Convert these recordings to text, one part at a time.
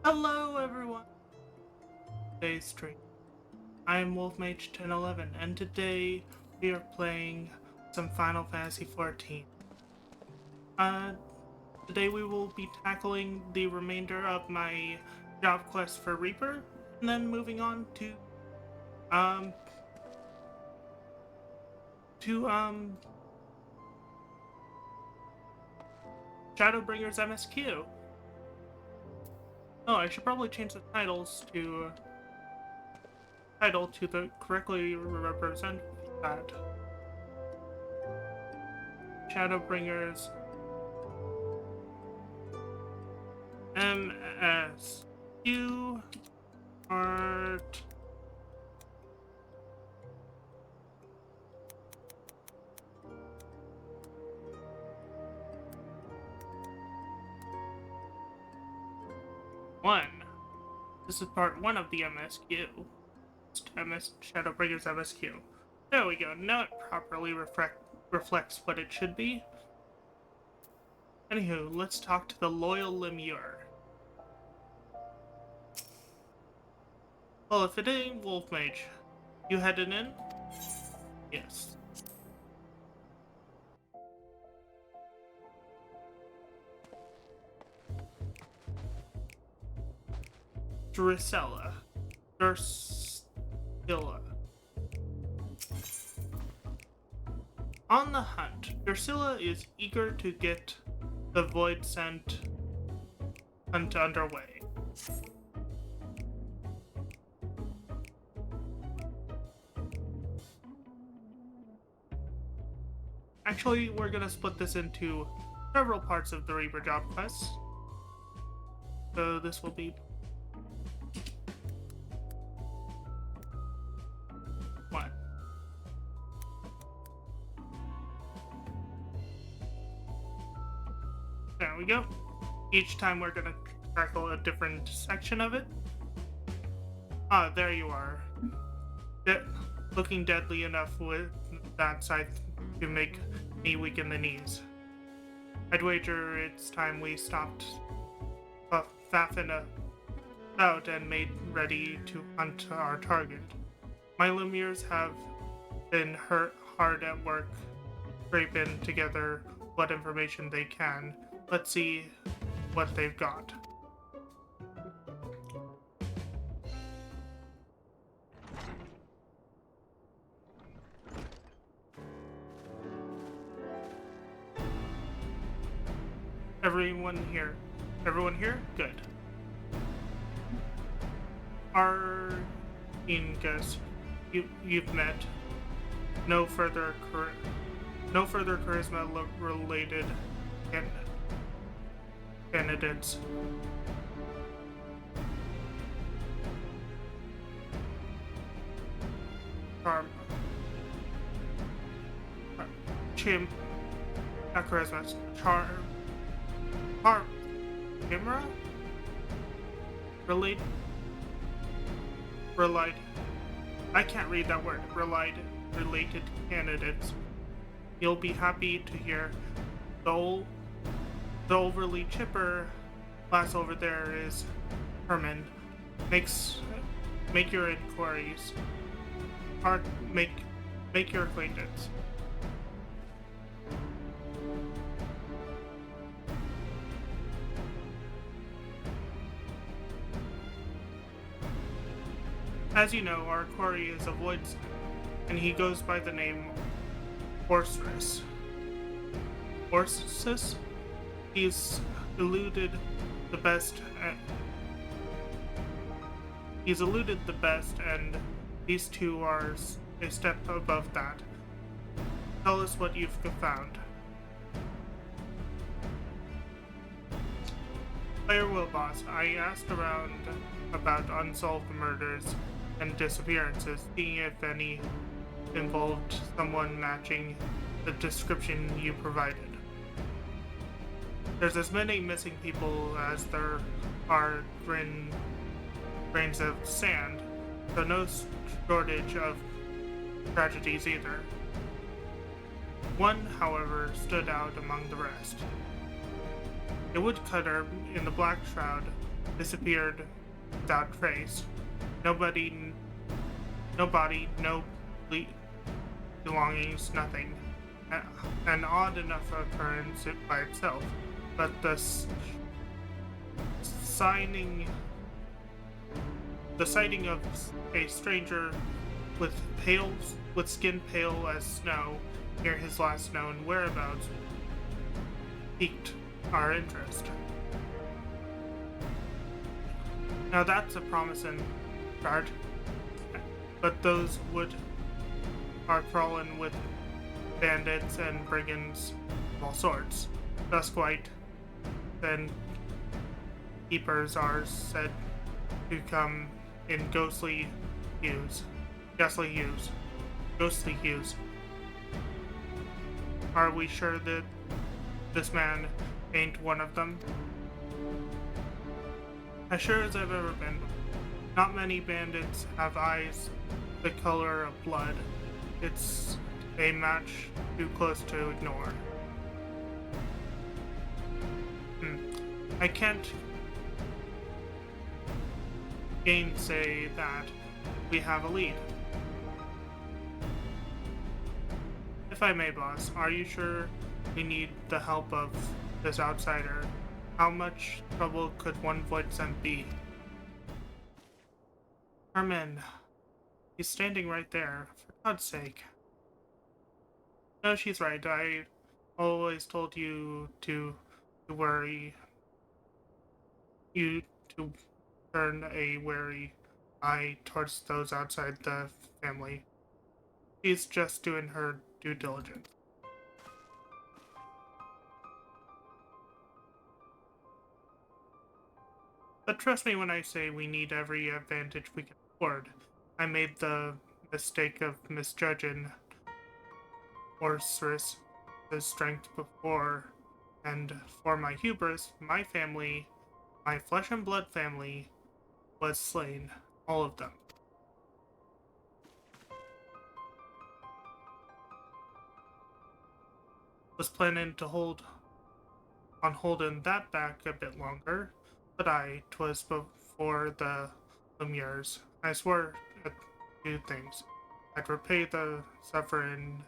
Hello everyone! Today's stream. I am Mage 1011 and today we are playing some Final Fantasy 14. Today we will be tackling the remainder of my job quest for Reaper and then moving on to um Shadowbringer's MSQ. Oh, I should probably change the title to the correctly represent that. Shadowbringers MSQ Art 1. This is part 1 of the MSQ. Shadowbringer's MSQ. There we go. Now it properly reflects what it should be. Anywho, let's talk to the loyal Lemure. Well, if it ain't Mage, you headed in? Yes. Drusilla. On the hunt, Drusilla is eager to get the Void Scent hunt underway. Actually, we're gonna split this into several parts of the Reaper job quest. So this will be one. There we go. Each time we're gonna tackle a different section of it. Ah, there you are. Looking deadly enough with that side to make me weaken the knees. I'd wager it's time we stopped faffing about and made ready to hunt our target. My Lemures have been hard at work scraping together what information they can. Let's see what they've got. Everyone here? Everyone here? Good. Ingus, you've met. No further charisma related candidates. Chim, not charisma. Chimera? Relied. I can't read that word. Related candidates. You'll be happy to hear the overly chipper class over there is Herman. Make your inquiries. Make your acquaintance. As you know, our quarry is a void, and he goes by the name Orsus. He's eluded the best, and these two are a step above that. Tell us what you've found. Player Wilboss, I asked around about unsolved murders and disappearances, seeing if any involved someone matching the description you provided. There's as many missing people as there are grains of sand, so no shortage of tragedies either. One, however, stood out among the rest. A woodcutter in the Black Shroud disappeared without trace. Nobody, no body, no belongings, nothing. An odd enough occurrence by itself, but the sighting of a stranger with skin pale as snow near his last known whereabouts piqued our interest. Now that's a promising start, but those wood are crawling with bandits and brigands of all sorts. Duskwhite and keepers are said to come in ghostly hues. Are we sure that this man ain't one of them? As sure as I've ever been. Not many bandits have eyes the color of blood. It's a match too close to ignore. I can't gainsay that we have a lead. If I may, boss, are you sure we need the help of this outsider? How much trouble could one void cent be? Herman, he's standing right there, for God's sake. No, she's right. I always told you to worry. You to turn a wary eye towards those outside the family. She's just doing her due diligence. But trust me when I say we need every advantage we can afford. I made the mistake of misjudging Orcerus' strength before, and for my hubris, my family, my flesh and blood family, was slain. All of them. Was planning to hold on holding that back a bit longer, but 'twas before the Lemures. I swore a few things. I'd repay the suffering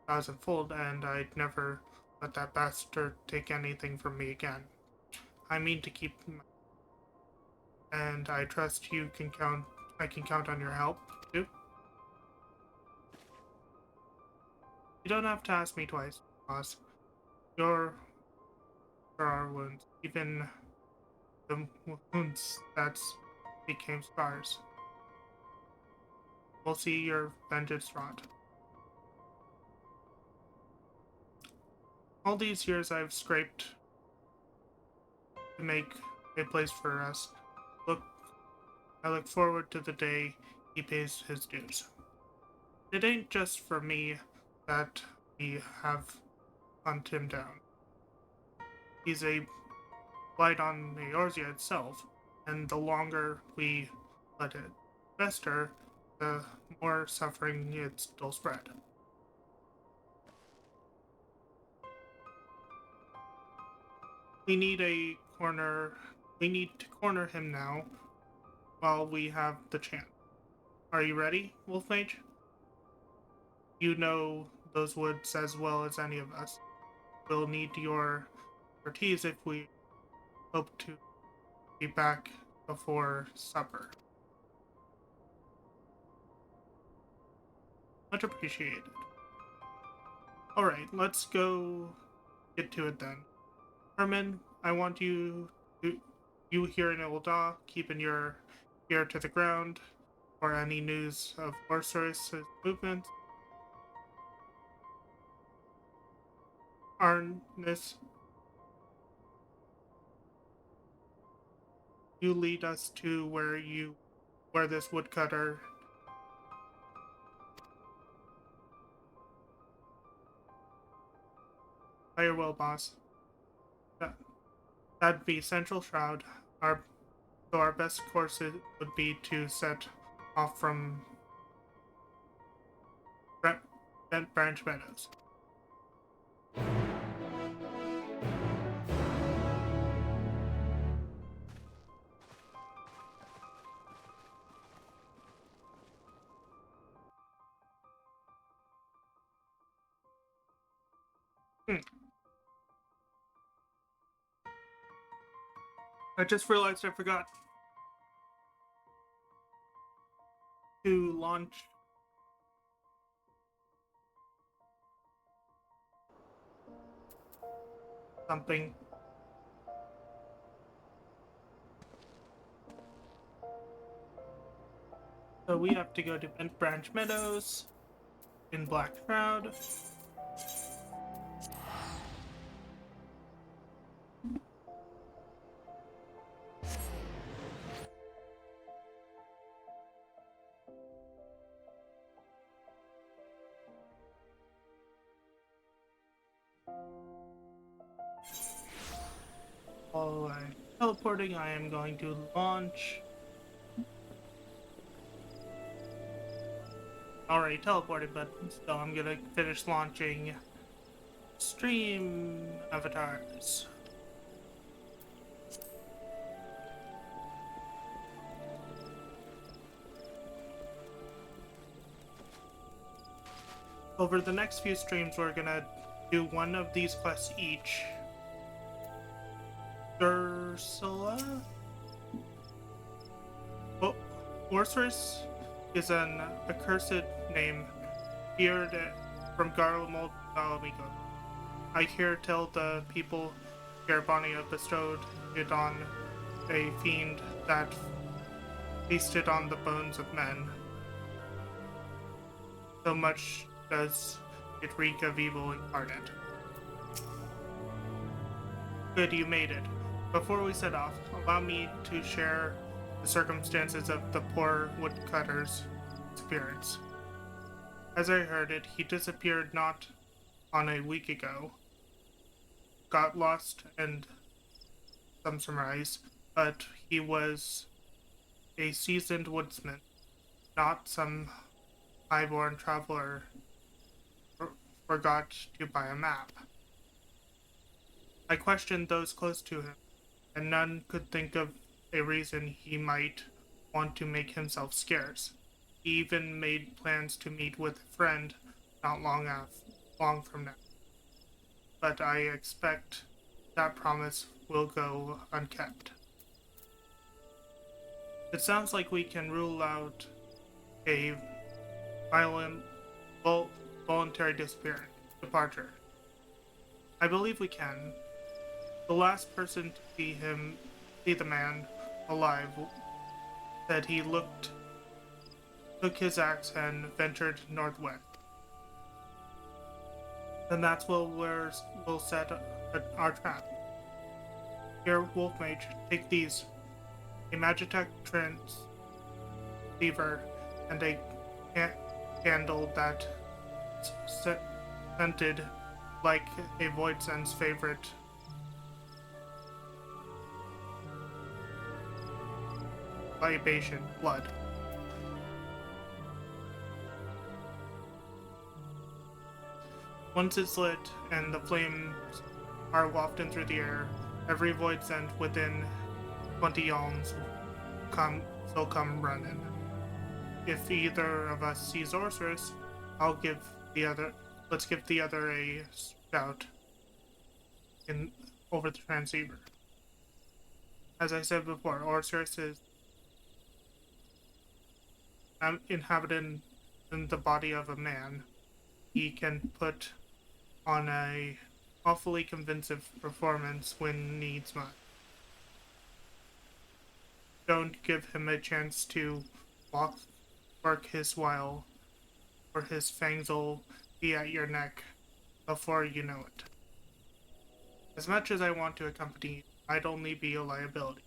thousandfold, and I'd never let that bastard take anything from me again. I mean to keep and I trust I can count on your help, too. You don't have to ask me twice, boss. For our wounds, even the wounds that became scars. We'll see your vengeance rot. All these years I've scraped to make a place for us. I look forward to the day he pays his dues. It ain't just for me that we have hunted him down. He's a blight on Eorzea itself, and the longer we let it fester, the more suffering it'll spread. We need to corner him now while we have the chance. Are you ready, Wolf Mage? You know those woods as well as any of us. We'll need your expertise if we hope to be back before supper. Much appreciated. Alright, let's go get to it then. Herman, I want you here in Ilda, keeping your ear to the ground for any news of Orcerus' movement. Arnis, you lead us to where this woodcutter fire well, boss. That'd be Central Shroud. Our best course would be to set off from Bent Branch Meadows. I just realized I forgot to launch something. So we have to go to Bent Branch Meadows in Black Shroud. While I'm teleporting, I am going to launch. Already teleported, but still, I'm gonna finish launching stream avatars. Over the next few streams, we're gonna do one of these quests each. Ursula? Oh, Orcerus is an accursed name feared from Garlemald Valamigo. I hear tell the people Garbonia bestowed it on a fiend that feasted on the bones of men. So much does it reek of evil incarnate. Good, you made it. Before we set off, allow me to share the circumstances of the poor woodcutter's disappearance. As I heard it, he disappeared not on a week ago. Got lost and some surmise, but he was a seasoned woodsman, not some highborn traveler forgot to buy a map. I questioned those close to him, and none could think of a reason he might want to make himself scarce. He even made plans to meet with a friend not long from now. But I expect that promise will go unkept. It sounds like we can rule out a violent, voluntary departure. I believe we can. The last person to see the man alive, said he took his axe and ventured northwest. And that's where we'll set our trap. Here, Wolf Mage, take these. A Magitech transceiver and a candle that scented like a Voidsen's favorite libation, blood. Once it's lit and the flames are wafted through the air, every Voidsent within 20 yalms will come running. If either of us sees Orcerus, let's give the other a shout over the transceiver. As I said before, Orcerus is inhabited in the body of a man. He can put on a awfully convincing performance when needs must. Don't give him a chance to work his while, or his fangs'll be at your neck before you know it. As much as I want to accompany you, I'd only be a liability.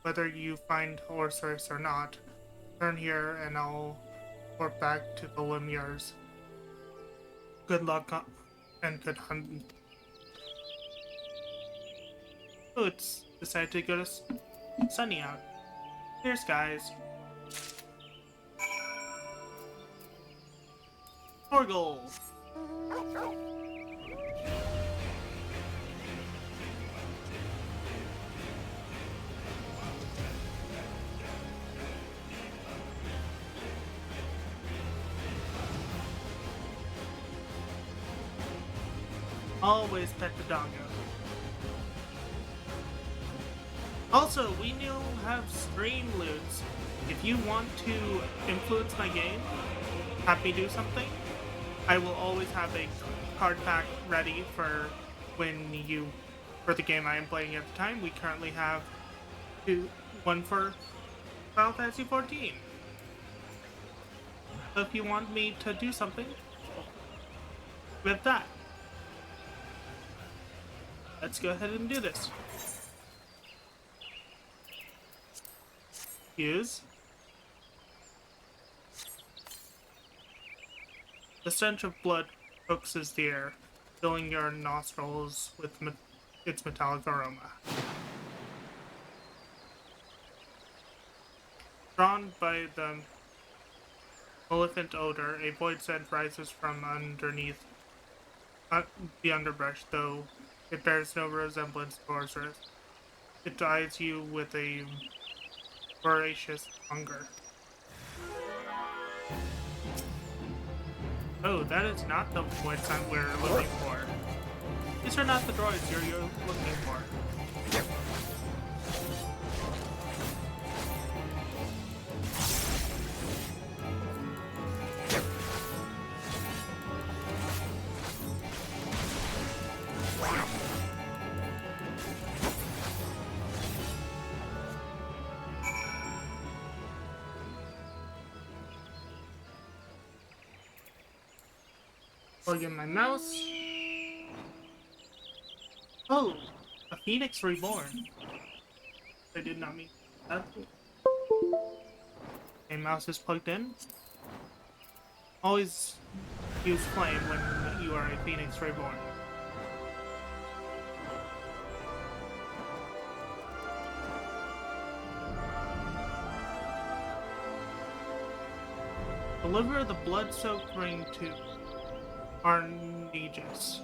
Whether you find Orcerus or not, turn here and I'll report back to the Lemures. Good luck and good hunting. Oh, it's decided to go to sunny out. Here's guys. Torgal! Always pet the doggo. Also, we now have stream loots. If you want to influence my game, have me do something, I will always have a card pack ready for for the game I am playing at the time. We currently have one for Final Fantasy 14. So if you want me to do something with that, let's go ahead and do this. Use. The stench of blood focuses the air, filling your nostrils with its metallic aroma. Drawn by the maleficent odor, a void scent rises from underneath the underbrush, though it bears no resemblance to sorceress. It eyes you with a voracious hunger. Oh, that is not the void scent we're looking for. These are not the droids you're looking for. Plug in my mouse. Oh, a phoenix reborn. I did not mean that. A mouse is plugged in. Always use flame when you are a phoenix reborn. Deliver the blood-soaked ring to Mages.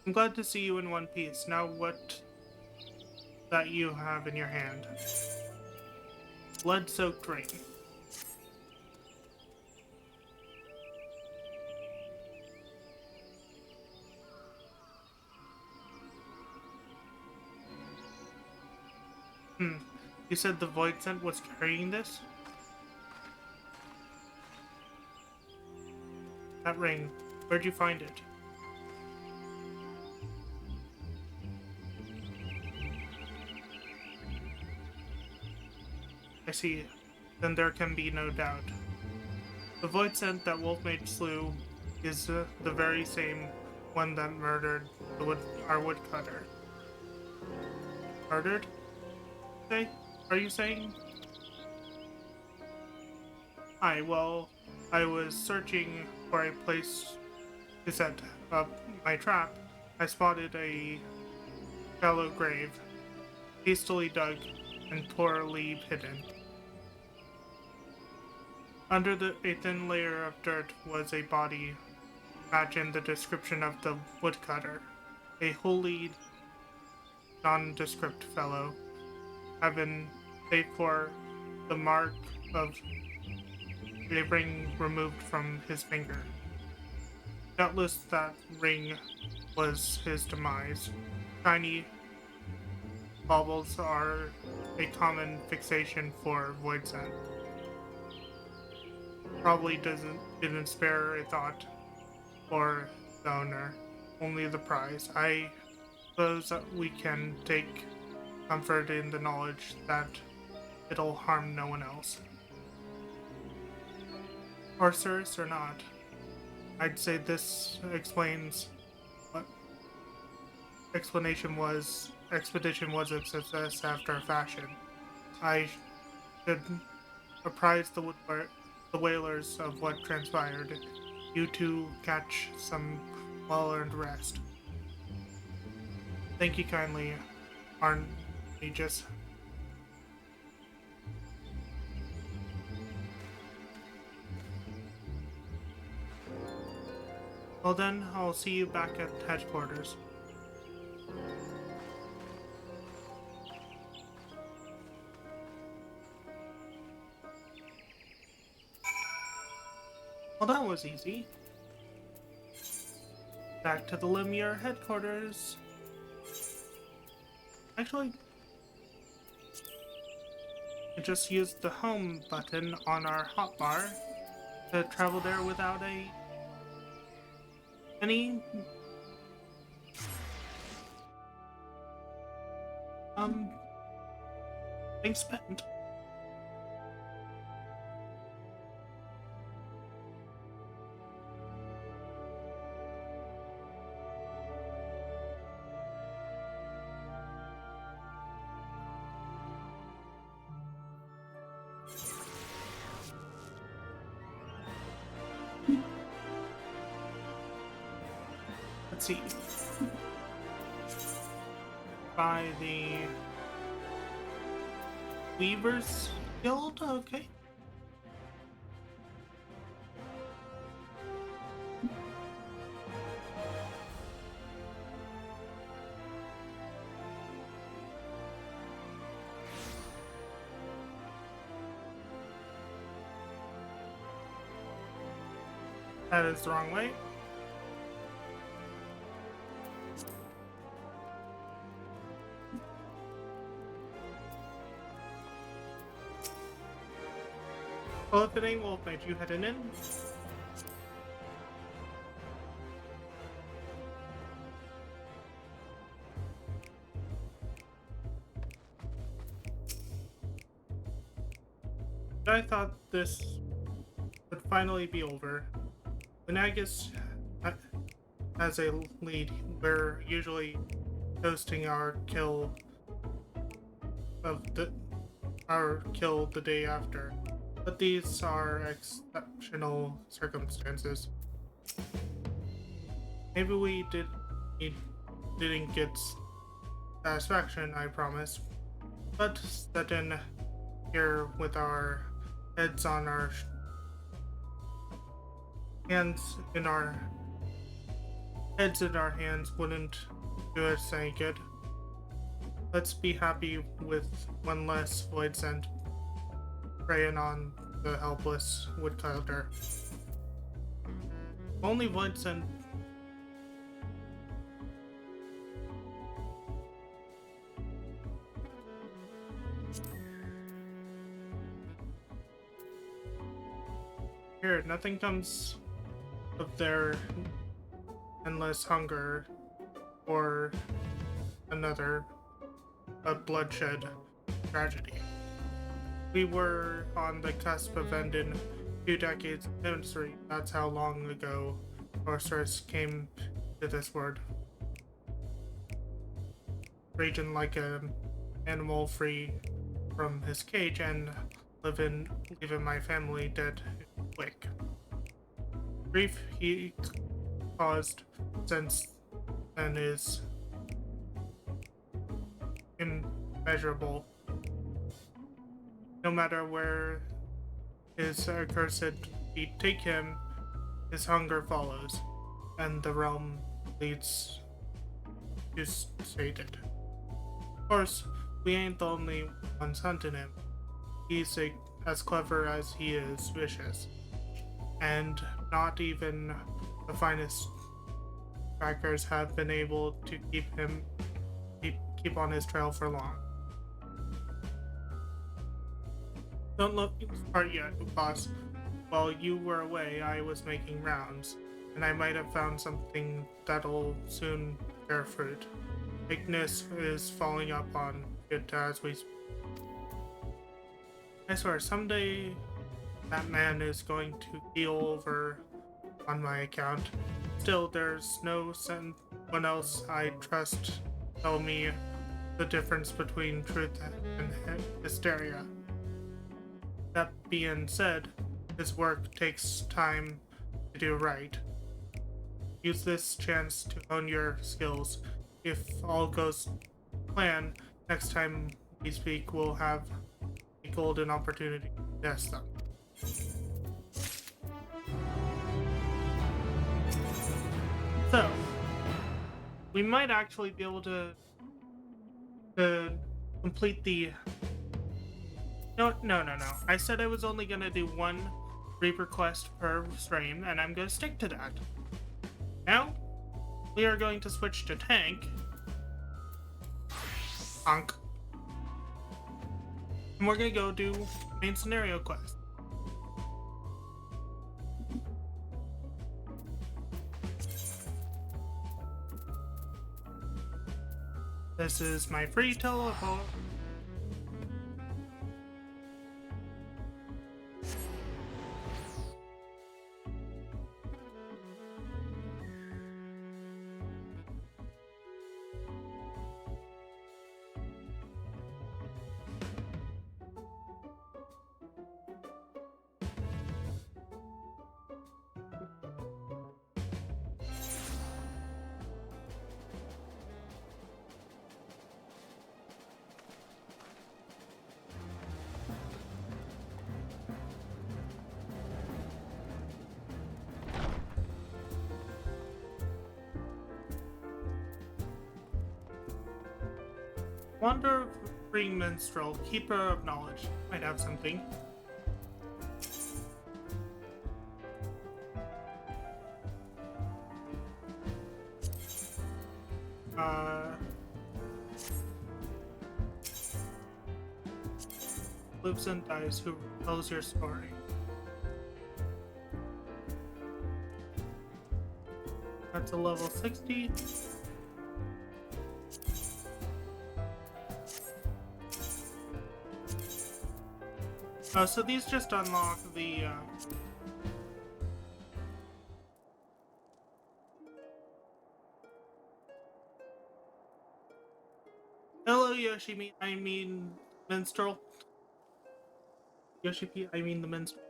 I'm glad to see you in one piece. Now what that you have in your hand? Blood-soaked ring. You said the Void Scent was carrying this? That ring. Where'd you find it? I see. Then there can be no doubt. The Void Scent that Wolfmage slew is the very same one that murdered our woodcutter. Murdered? Are you saying? Well, I was searching for a place to set up my trap. I spotted a shallow grave, hastily dug and poorly hidden. Under a thin layer of dirt was a body matching the description of the woodcutter, a wholly nondescript fellow, having save for the mark of a ring removed from his finger. Doubtless that ring was his demise. Tiny baubles are a common fixation for Void Scent. Probably didn't spare a thought for the owner, only the prize. I suppose that we can take comfort in the knowledge that it'll harm no one else. Sorceress or not, I'd say this explains what expedition was a success after a fashion. I should apprise the whalers of what transpired. You two catch some well-earned rest. Thank you kindly, Mages. Well then, I'll see you back at headquarters. Well, that was easy. Back to the Lemure headquarters. Actually, I just used the home button on our hotbar to travel there without any thing spent. Let's see. By the Weavers Guild, okay. That is the wrong way. Well, if it ain't Wolf Mage, you heading in? I thought this would finally be over. When Agus has a lead, we're usually hosting our kill the day after. But these are exceptional circumstances. Maybe we didn't get satisfaction, I promise. But sitting here with our heads on our hands in our hands wouldn't do us any good. Let's be happy with one less void sent preying on the helpless woodcutter. Only void sent here, nothing comes of their endless hunger or another a bloodshed tragedy. We were on the cusp of ending 2 decades of history. That's how long ago sorceress came to this world. Raging like an animal free from his cage and leaving my family dead in a wake. Grief he caused since then is immeasurable. No matter where his accursed feet take him, his hunger follows, and the realm leads to sated. Of course, we ain't the only ones hunting him. He's as clever as he is vicious, and not even the finest trackers have been able to keep on his trail for long. Don't look smart yet, boss. While you were away, I was making rounds, and I might have found something that'll soon bear fruit. Ignis is following up on it as we speak. I swear, someday that man is going to keel over on my account. Still, there's no someone else I trust tell me the difference between truth and hysteria. That being said, his work takes time to do right. Use this chance to hone your skills. If all goes to plan, next time we speak, we'll have a golden opportunity to test them. So, we might actually be able to complete the... No. I said I was only gonna do one 3 requests per stream, and I'm going to stick to that. Now, we are going to switch to tank. Honk. And we're going to go do main scenario quest. This is my free teleport. Wandering Minstrel, Keeper of Knowledge. Might have something. Lives and dies who tells your story. That's a level 60. So these just unlock the Hello Yoshi, I mean Minstrel. Yoshi, I mean the Minstrel.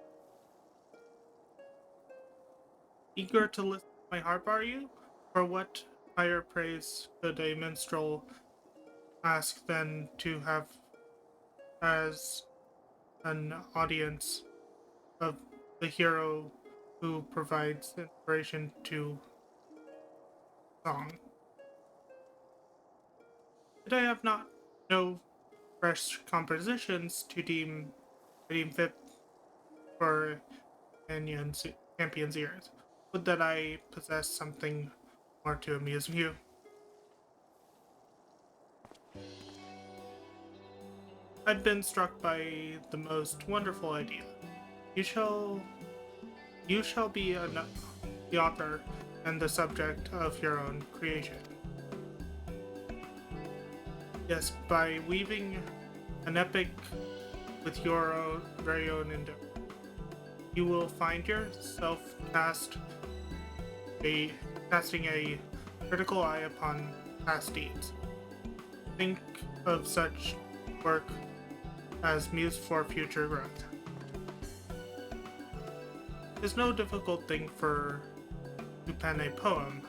Eager to listen to my harp, are you? For what higher praise could a minstrel ask than to have as an audience of the hero who provides inspiration to song? Today I have no fresh compositions to deem fit for champion's ears. Would that I possess something more to amuse you. I've been struck by the most wonderful idea. You shall be the author and the subject of your own creation. Yes, by weaving an epic with your very own endeavor, you will find yourself casting a critical eye upon past deeds. Think of such work as muse for future growth. It's no difficult thing to pen a poem.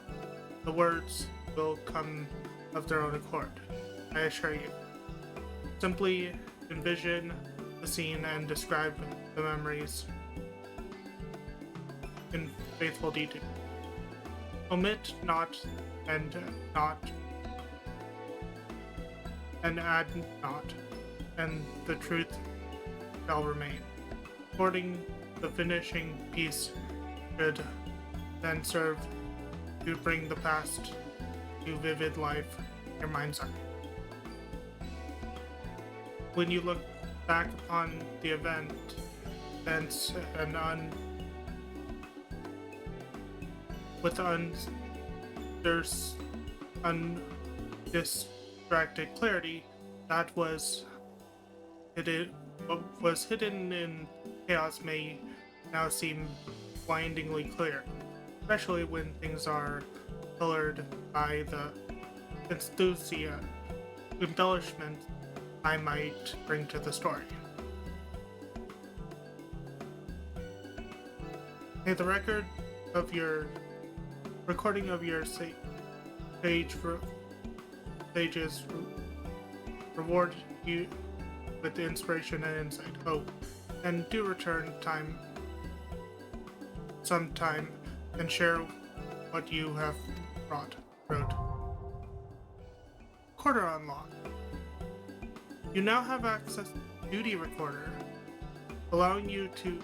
The words will come of their own accord, I assure you. Simply envision the scene and describe the memories in faithful detail. Omit not, and add not, and the truth shall remain. According, the finishing piece should then serve to bring the past to vivid life in your mind's eye. When you look back upon the event, thence with undistracted clarity, that was hidden in chaos may now seem blindingly clear, especially when things are colored by the embellishment I might bring to the story. May the recording of your sages reward you with inspiration and insight. Oh, and do return sometime and share what you have wrote. Recorder unlocked. You now have access to Duty Recorder, allowing you to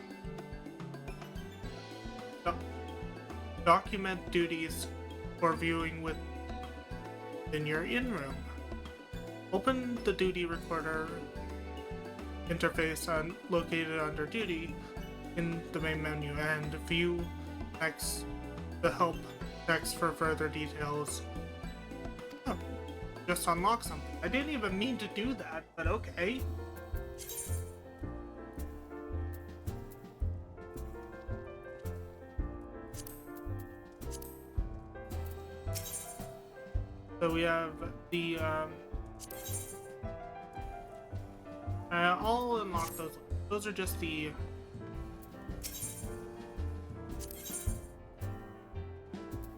Document duties for viewing within your in-room. Open the duty recorder interface located under duty in the main menu and view the help text for further details. Oh, just unlock something. I didn't even mean to do that, but okay. So we have the I'll unlock those. Those are just the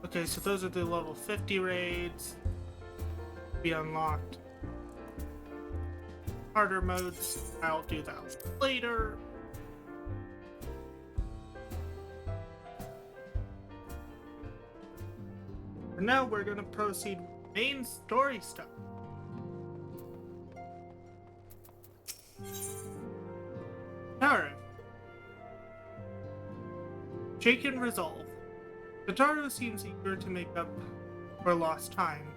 okay, so those are the level 50 raids. Be unlocked. Harder modes, I'll do that later. For now, we're gonna proceed with main story stuff. Taro. Shaken resolve. Taro seems eager to make up for lost time.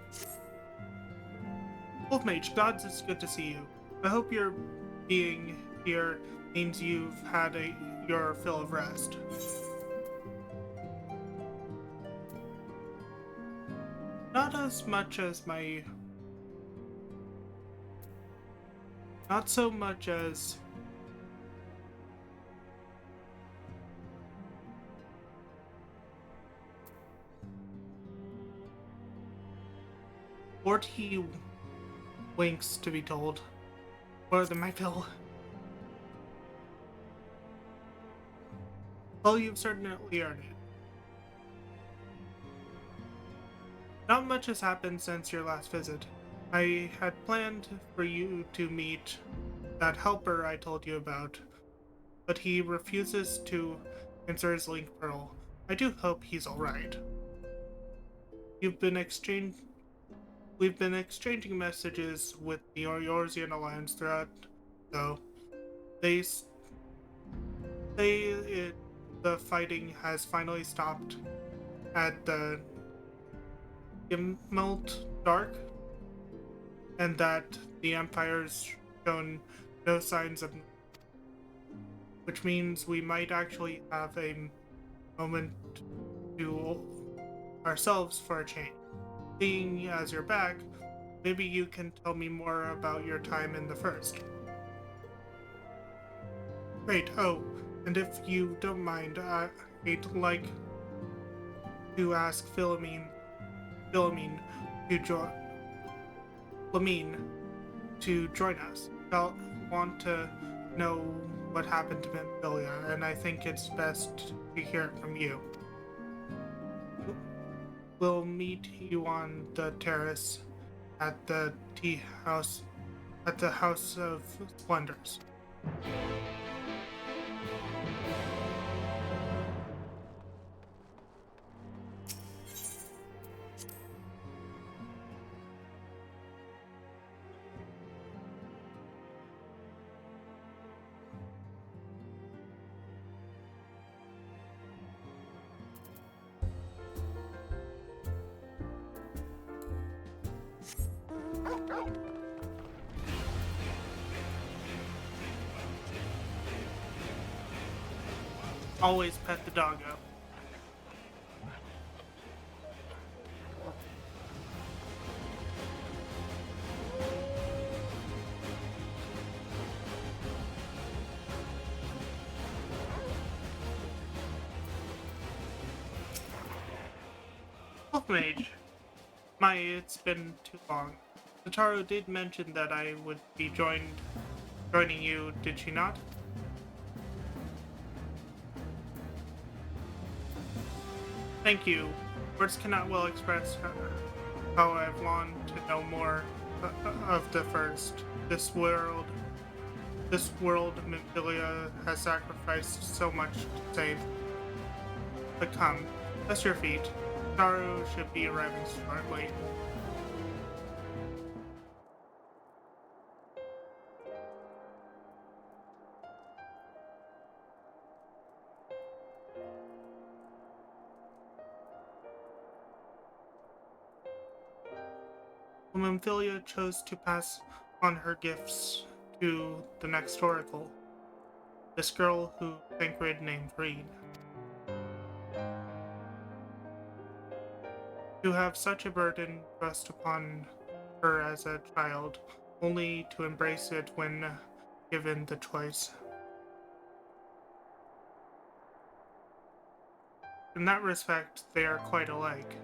Wolf Mage, gods, it's good to see you. I hope your being here means you've had your fill of rest. Not as much as not so much as He winks, to be told. More than my fill. Well, you've certainly earned it. Not much has happened since your last visit. I had planned for you to meet that helper I told you about, but he refuses to answer his link pearl. I do hope he's alright. We've been exchanging messages with the Eorzean Alliance throughout, though. They say the fighting has finally stopped at the Immelt Dark, and that the Empire's shown no signs of, which means we might actually have a moment to ourselves for a change. Seeing as you're back, maybe you can tell me more about your time in the First. Great. Oh, and if you don't mind, I'd like to ask Philomene to join us. I'll want to know what happened to Pamphylia, and I think it's best to hear it from you. We'll meet you on the terrace at the House of Splendors. Always pet the doggo. Wolf Mage. It's been too long. Taro did mention that I would be joining you, did she not? Thank you. Words cannot well express how I've longed to know more of the First. This world, Pamphylia has sacrificed so much to save. But come, press your feet. Taro should be arriving shortly. Memphilia chose to pass on her gifts to the next oracle, this girl who Thancred named Reed. To have such a burden thrust upon her as a child, only to embrace it when given the choice. In that respect, they are quite alike.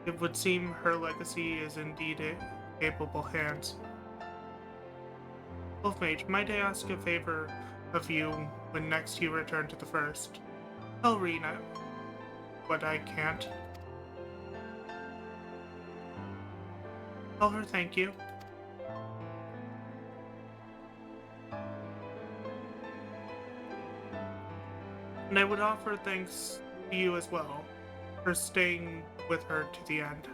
It would seem her legacy is indeed in capable hands. Wolf Mage, might I ask a favor of you when next you return to the First? Tell Rena what I can't. Tell her thank you. And I would offer thanks to you as well for staying with her to the end.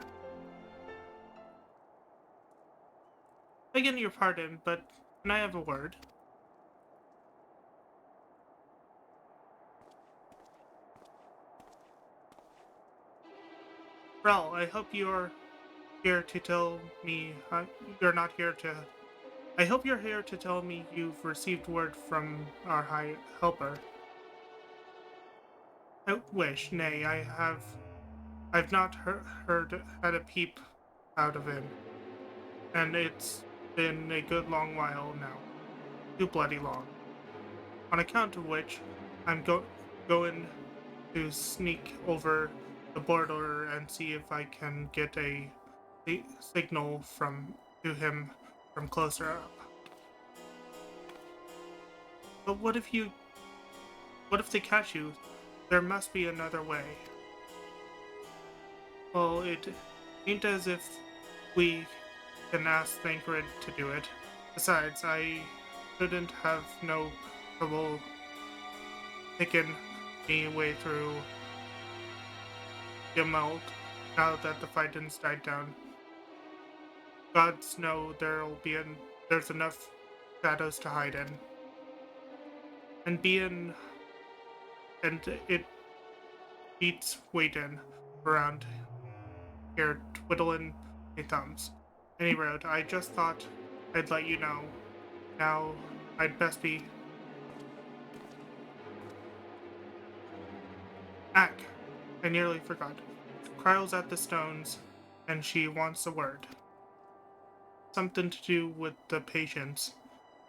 Begging your pardon, but can I have a word? Rel, I hope you're here to tell me you're not here to. I hope you're here to tell me you've received word from our High Helper. I wish, nay, I've not had a peep out of him, and it's been a good long while now, too bloody long. On account of which, I'm going to sneak over the border and see if I can get a signal to him from closer up. But what if they catch you? There must be another way. Well, it ain't as if we can ask Thancred to do it. Besides, I shouldn't have no trouble picking me way through Gemalt now that the fighting's died down. Gods know there's enough shadows to hide in. And it beats waiting around here twiddling my thumbs. Any road, I just thought I'd let you know. Now, I'd best be... Ack! I nearly forgot. Kryle's at the stones, and she wants a word. Something to do with the patients.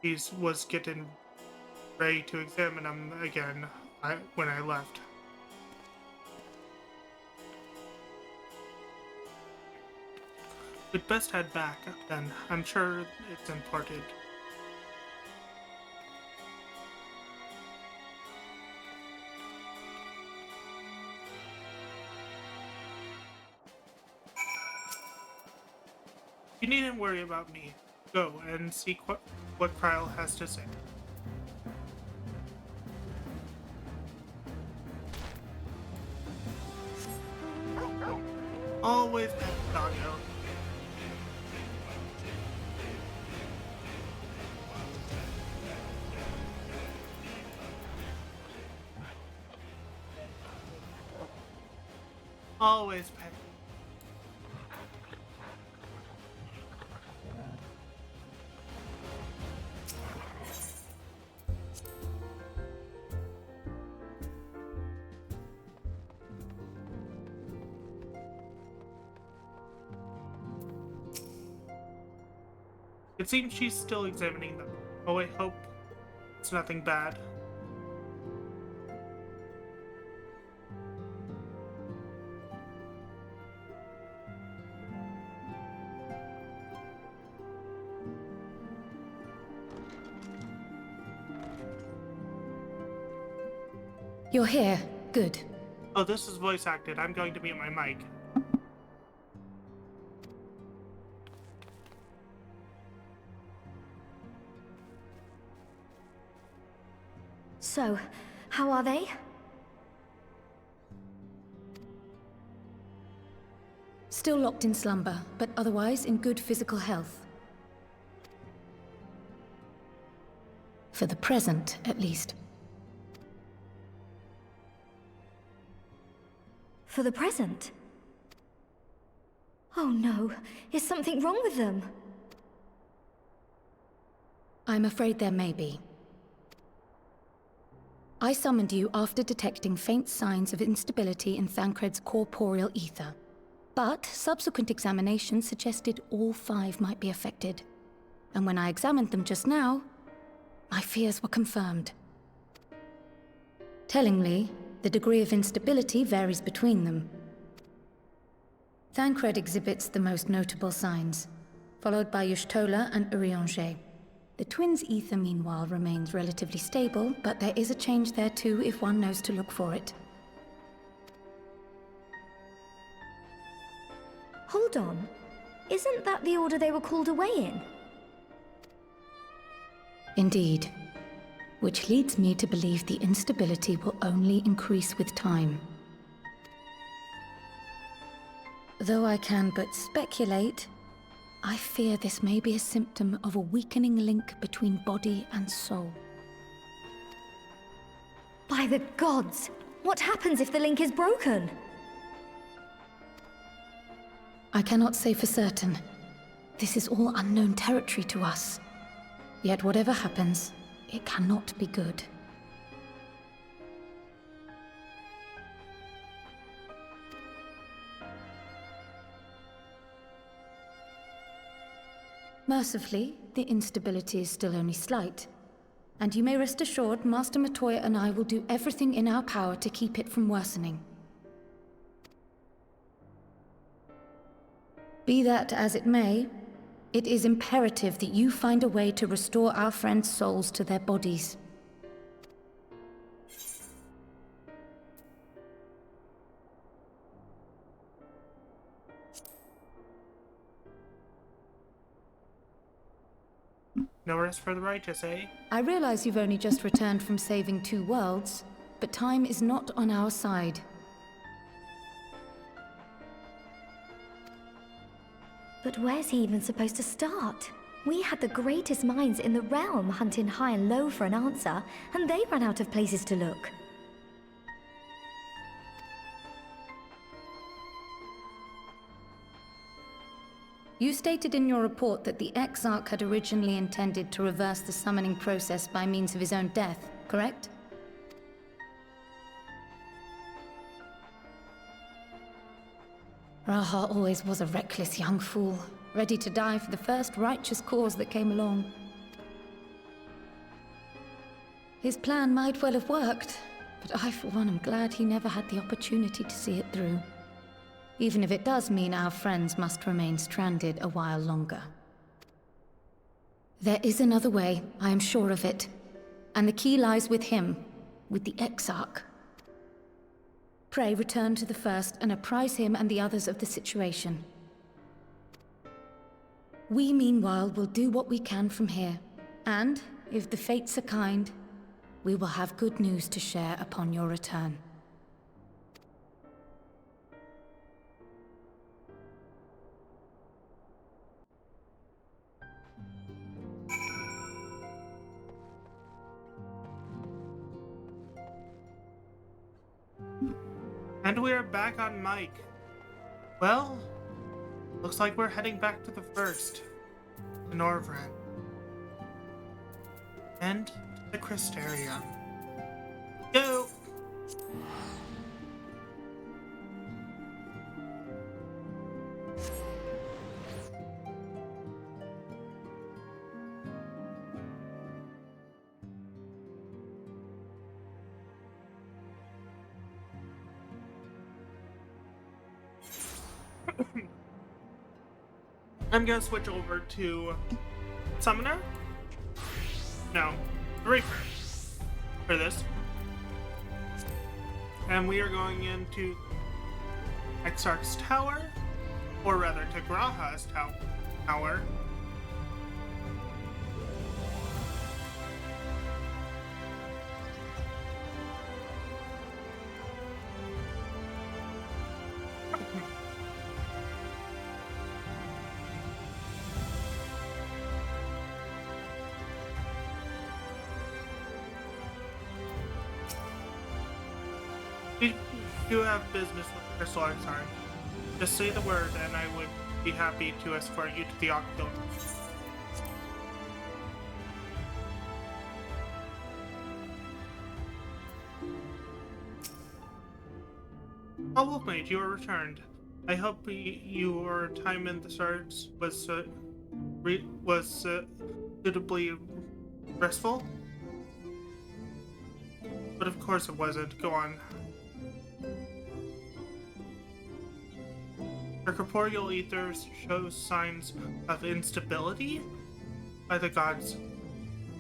He was getting ready to examine them again when I left. We'd best head back, then. I'm sure it's important. You needn't worry about me. Go and see what Kryle has to say. Always pet doggo. Always pet. It seems she's still examining them. Oh, I hope it's nothing bad. You're here. Good. Oh, this is voice acted. I'm going to mute my mic. So, how are they? Still locked in slumber, but otherwise in good physical health. For the present, at least. For the present? Oh no, is something wrong with them? I'm afraid there may be. I summoned you after detecting faint signs of instability in Thancred's corporeal ether. But subsequent examination suggested all 5 might be affected. And when I examined them just now, my fears were confirmed. Tellingly, the degree of instability varies between them. Thancred exhibits the most notable signs, followed by Y'shtola and Urianger. The twins' ether, meanwhile, remains relatively stable, but there is a change there too if one knows to look for it. Hold on. Isn't that the order they were called away in? Indeed. Which leads me to believe the instability will only increase with time. Though I can but speculate, I fear this may be a symptom of a weakening link between body and soul. By the gods! What happens if the link is broken? I cannot say for certain. This is all unknown territory to us. Yet whatever happens, it cannot be good. Mercifully, the instability is still only slight. And you may rest assured, Master Matoya and I will do everything in our power to keep it from worsening. Be that as it may, it is imperative that you find a way to restore our friends' souls to their bodies. No rest for the righteous, eh? I realize you've only just returned from saving 2 worlds, but time is not on our side. But where's he even supposed to start? We had the greatest minds in the realm hunting high and low for an answer, and they ran out of places to look. You stated in your report that the Exarch had originally intended to reverse the summoning process by means of his own death, correct? Raha always was a reckless young fool, ready to die for the first righteous cause that came along. His plan might well have worked, but I for one am glad he never had the opportunity to see it through. Even if it does mean our friends must remain stranded a while longer. There is another way, I am sure of it. And the key lies with him, with the Exarch. Pray return to the First and apprise him and the others of the situation. We, meanwhile, will do what we can from here. And, if the fates are kind, we will have good news to share upon your return. And we are back on mic. Well, looks like we're heading back to the First, to Norvran, and to the Crystarium. Go! I'm gonna switch over to Summoner? No, Reaper for this. And we are going into Exarch's Tower, or rather to Graha's Tower. We do have business with Crystal Exarch. Just say the word, and I would be happy to escort you to the Octo. Oh, Mage, you are returned. I hope your time in the Swords was suitably restful. But of course it wasn't. Go on. Her corporeal ether shows signs of instability? By the gods,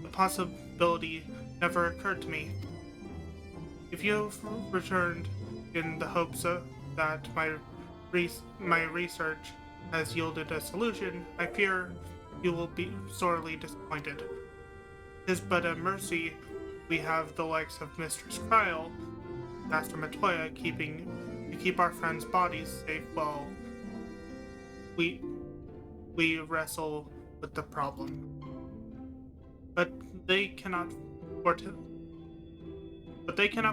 the possibility never occurred to me. If you've returned in the hopes that my research has yielded a solution, I fear you will be sorely disappointed. 'Tis but a mercy we have the likes of Mistress Cryle, Master Matoya, to keep our friends' bodies safe while we wrestle with the problem. But they cannot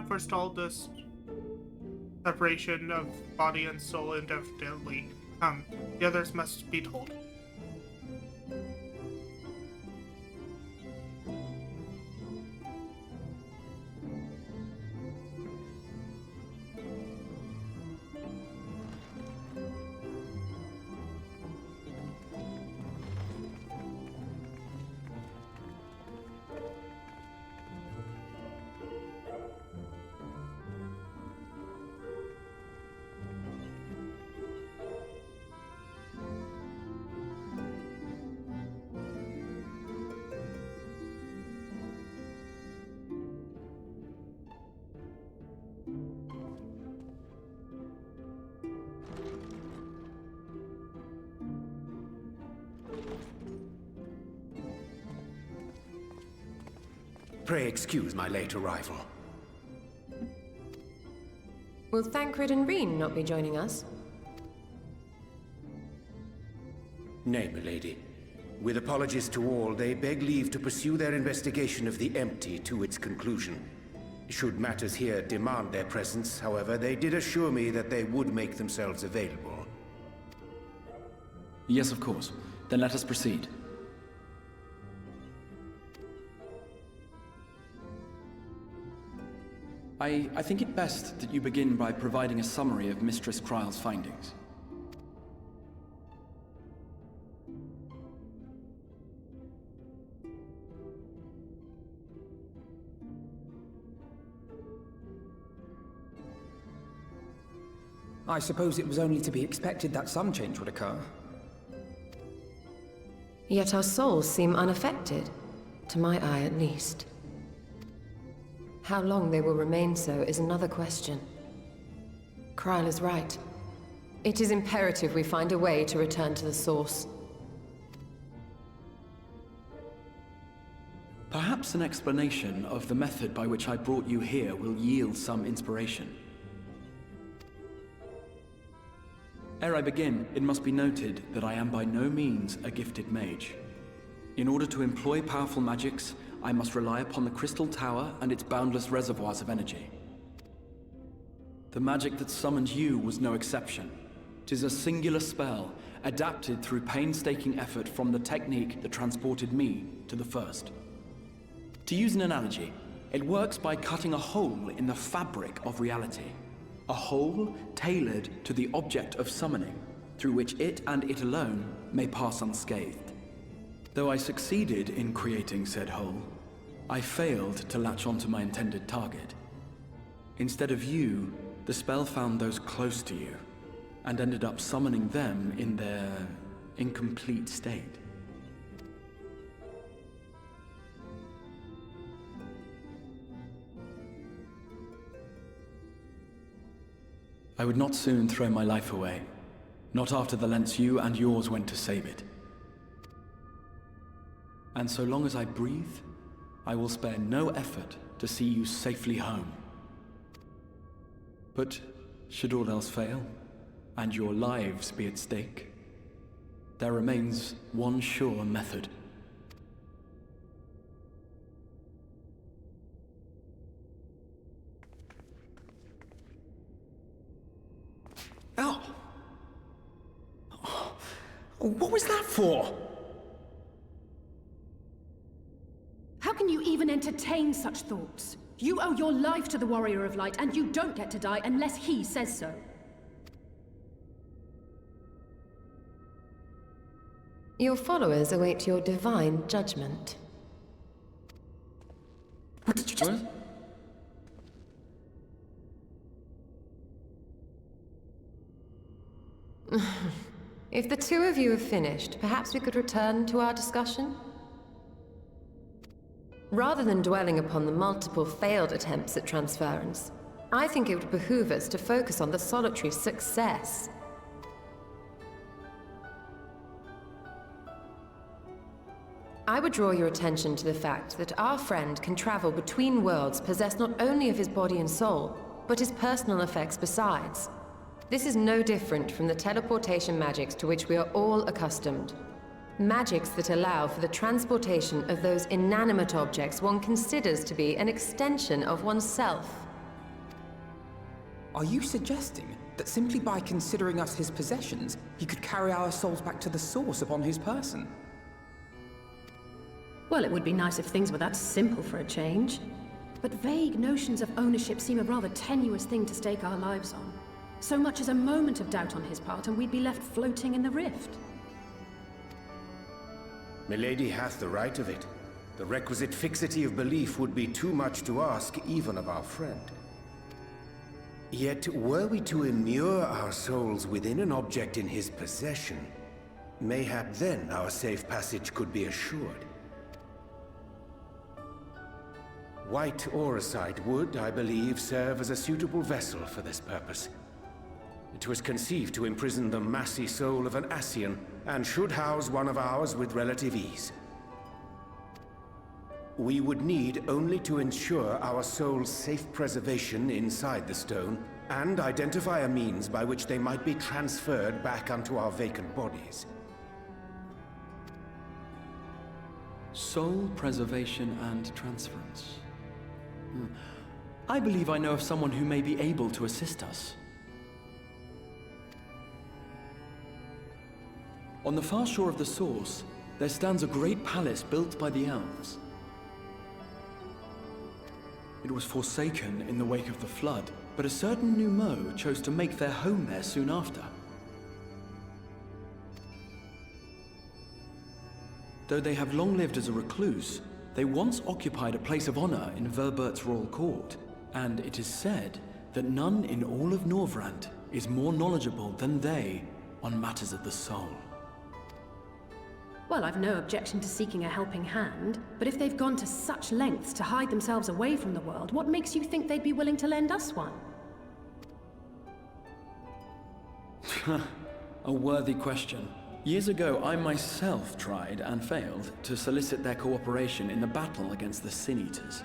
forestall this separation of body and soul indefinitely. Come, the others must be told. Pray excuse my late arrival. Will Thancred and Reen not be joining us? Nay, milady. With apologies to all, they beg leave to pursue their investigation of the empty to its conclusion. Should matters here demand their presence, however, they did assure me that they would make themselves available. Yes, of course. Then let us proceed. I think it best that you begin by providing a summary of Mistress Cryle's findings. I suppose it was only to be expected that some change would occur. Yet our souls seem unaffected, to my eye at least. How long they will remain so is another question. Cryle is right. It is imperative we find a way to return to the source. Perhaps an explanation of the method by which I brought you here will yield some inspiration. Ere I begin, it must be noted that I am by no means a gifted mage. In order to employ powerful magics, I must rely upon the Crystal Tower and its boundless reservoirs of energy. The magic that summoned you was no exception. 'Tis a singular spell, adapted through painstaking effort from the technique that transported me to the First. To use an analogy, it works by cutting a hole in the fabric of reality. A hole tailored to the object of summoning, through which it and it alone may pass unscathed. Though I succeeded in creating said hole, I failed to latch onto my intended target. Instead of you, the spell found those close to you, and ended up summoning them in their incomplete state. I would not soon throw my life away, not after the lengths you and yours went to save it. And so long as I breathe, I will spare no effort to see you safely home. But should all else fail, and your lives be at stake, there remains one sure method. Oh! What was that for? How can you even entertain such thoughts? You owe your life to the Warrior of Light, and you don't get to die unless he says so. Your followers await your divine judgment. What did you just... If the two of you have finished, perhaps we could return to our discussion? Rather than dwelling upon the multiple failed attempts at transference, I think it would behoove us to focus on the solitary success. I would draw your attention to the fact that our friend can travel between worlds possessed not only of his body and soul, but his personal effects besides. This is no different from the teleportation magics to which we are all accustomed. Magics that allow for the transportation of those inanimate objects one considers to be an extension of oneself. Are you suggesting that simply by considering us his possessions, he could carry our souls back to the source upon his person? Well, it would be nice if things were that simple for a change. But vague notions of ownership seem a rather tenuous thing to stake our lives on. So much as a moment of doubt on his part, and we'd be left floating in the rift. Milady hath the right of it. The requisite fixity of belief would be too much to ask even of our friend. Yet, were we to immure our souls within an object in his possession, mayhap then our safe passage could be assured. White Auracite would, I believe, serve as a suitable vessel for this purpose. It was conceived to imprison the massy soul of an Ascian, and should house one of ours with relative ease. We would need only to ensure our soul's safe preservation inside the stone, and identify a means by which they might be transferred back unto our vacant bodies. Soul preservation and transference. I believe I know of someone who may be able to assist us. On the far shore of the source, there stands a great palace built by the elves. It was forsaken in the wake of the flood, but a certain Numo chose to make their home there soon after. Though they have long lived as a recluse, they once occupied a place of honor in Verbert's royal court, and it is said that none in all of Norvrand is more knowledgeable than they on matters of the soul. Well, I've no objection to seeking a helping hand, but if they've gone to such lengths to hide themselves away from the world, what makes you think they'd be willing to lend us one? A worthy question. Years ago, I myself tried and failed to solicit their cooperation in the battle against the Sin Eaters.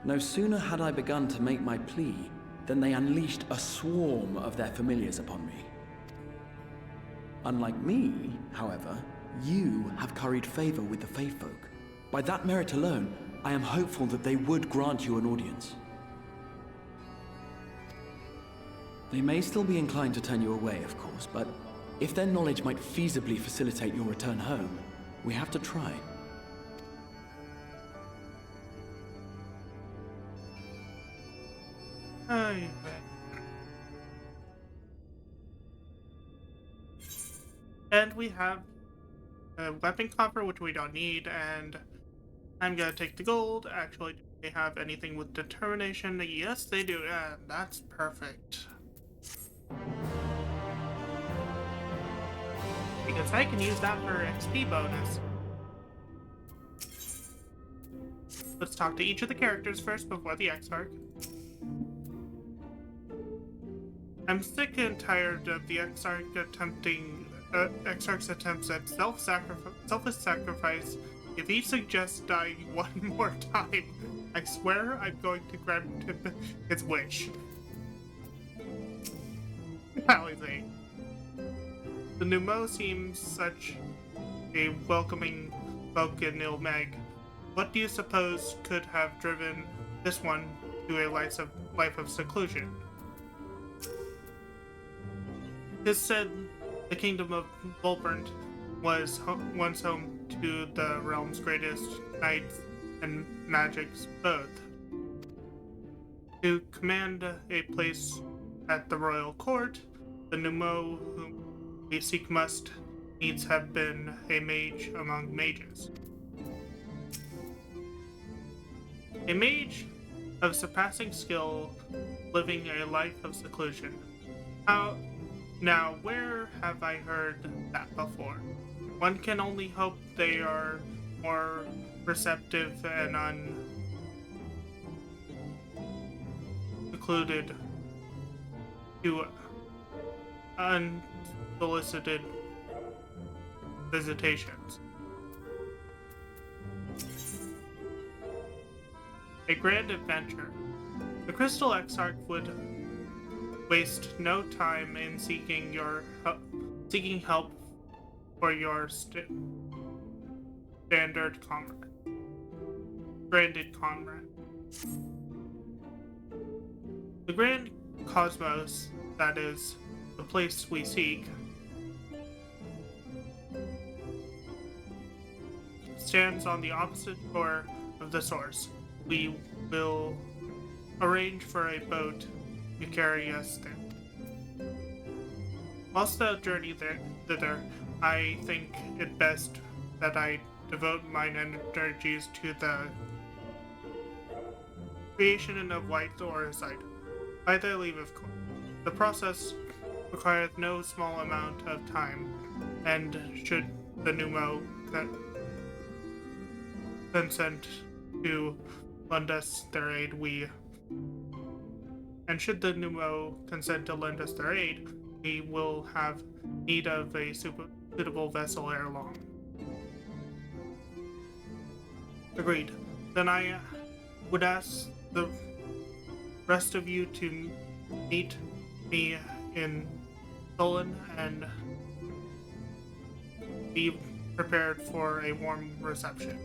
No sooner had I begun to make my plea than they unleashed a swarm of their familiars upon me. Unlike me, however, you have curried favor with the Fae folk. By that merit alone, I am hopeful that they would grant you an audience. They may still be inclined to turn you away, of course, but if their knowledge might feasibly facilitate your return home, we have to try. Aye. And we have a weapon coffer, which we don't need, and I'm gonna take the gold. Actually, do they have anything with determination? Yes, they do, and that's perfect. Because I can use that for XP bonus. Let's talk to each of the characters first before the Exarch. I'm sick and tired of the Exarch's attempts at selfless sacrifice. If he suggests dying one more time, I swear I'm going to grant him his wish. Alizé. The Numo seems such a welcoming Vulcan Meg. What do you suppose could have driven this one to a life of seclusion? It is said The kingdom of Volburnt was once home to the realm's greatest knights and magics both. To command a place at the royal court, the Numo whom we seek must needs have been a mage among mages. A mage of surpassing skill, living a life of seclusion. Now, where have I heard that before? One can only hope they are more receptive and unsecluded to unsolicited visitations. A grand adventure. The Crystal Exarch would waste no time in seeking help for your stranded comrade. The Grand Cosmos, that is, the place we seek, stands on the opposite shore of the source. We will arrange for a boat to carry us there. Whilst the journey thither, I think it best that I devote mine energies to the creation of white orosite, by their leave of course. The process requireth no small amount of time, and should the Numo consent to lend us their aid, we will have need of a suitable vessel ere long. Agreed. Then I would ask the rest of you to meet me in Solon and be prepared for a warm reception.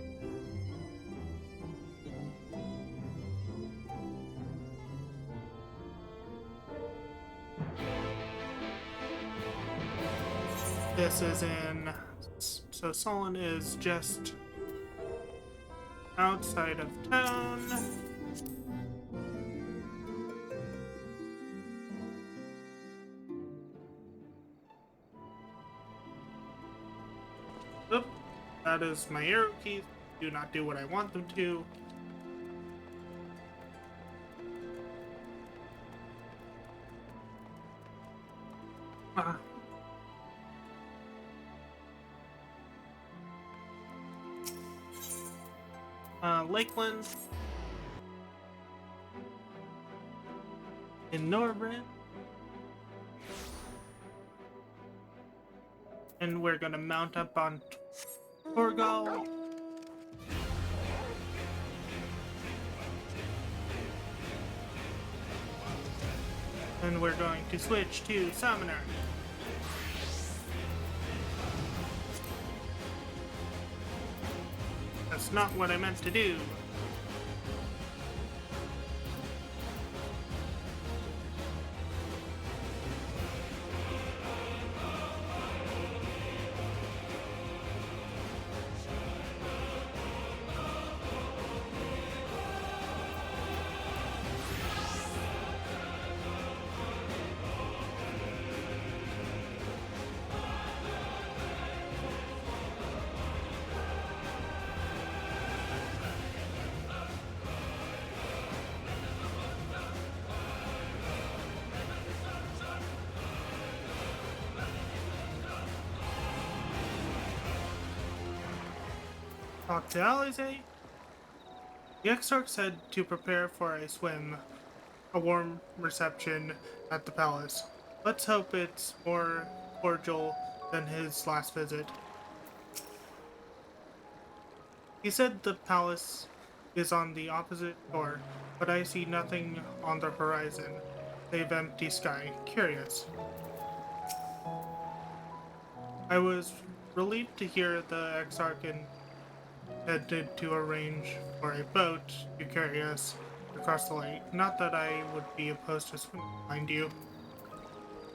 This is so Solon is just outside of town. Oop, that is my arrow keys. Do not do what I want them to. Lakeland in Norbrand, and we're gonna mount up on Torgal. And we're going to switch to Summoner. That's not what I meant to do. Talk to Alize. The Exarch said to prepare for a swim, a warm reception at the palace. Let's hope it's more cordial than his last visit. He said the palace is on the opposite shore, but I see nothing on the horizon, save empty sky. Curious. I was relieved to hear the Exarch intended to arrange for a boat to carry us across the lake. Not that I would be opposed to swimming, mind you.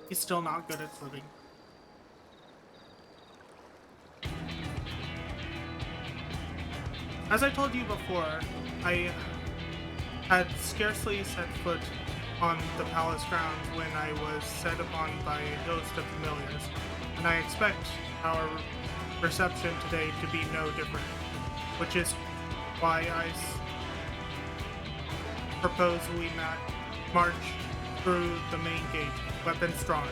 He's still not good at swimming. As I told you before, I had scarcely set foot on the palace grounds when I was set upon by a host of familiars, and I expect our reception today to be no different, which is why I propose we march through the main gate, weapons drawn.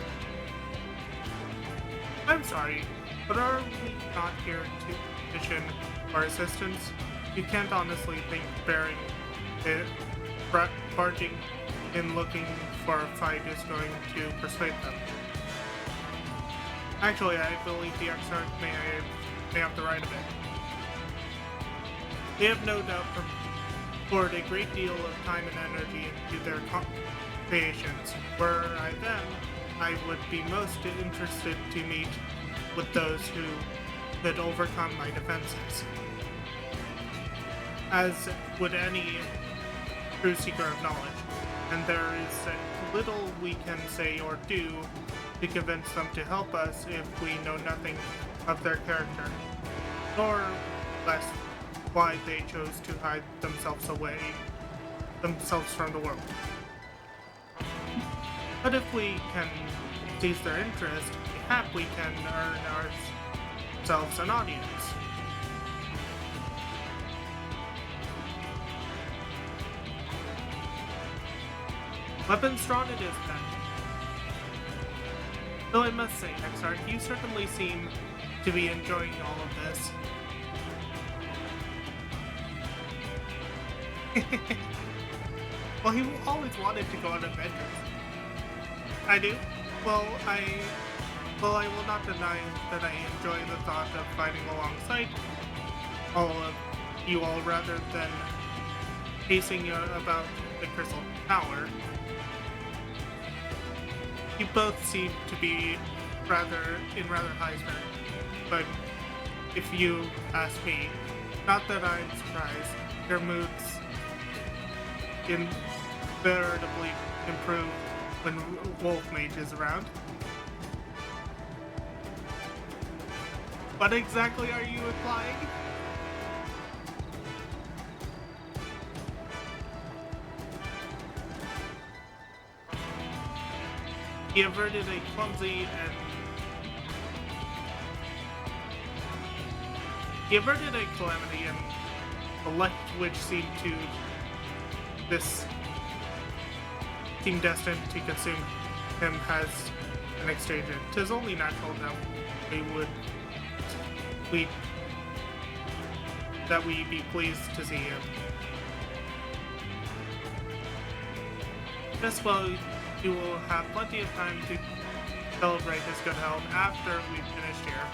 I'm sorry, but are we not here to petition for assistance? You can't honestly think barging in looking for a fight is going to persuade them. Actually, I believe the Exarch may have the right of it. They have no doubt poured a great deal of time and energy into their creations. Were I them, I would be most interested to meet with those who could overcome my defenses. As would any true seeker of knowledge, and there is little we can say or do to convince them to help us if we know nothing of their character, nor less why they chose to hide themselves from the world. But if we can seize their interest, perhaps we can earn ourselves an audience. Weapons drawn it is then. Though I must say, Exarch, you certainly seem to be enjoying all of this. Well, he always wanted to go on adventures. I do? Well, I will not deny that I enjoy the thought of fighting alongside all of you all rather than pacing about the Crystal Tower. You both seem to be rather high spirited, but if you ask me, not that I'm surprised, your moods invariably improve when Wolf Mage is around. What exactly are you implying? He averted a clumsy calamity, and the light which seemed destined to consume him has an exchange. 'Tis only natural that we be pleased to see him. Just well, you will have plenty of time to celebrate his good health after we've finished here.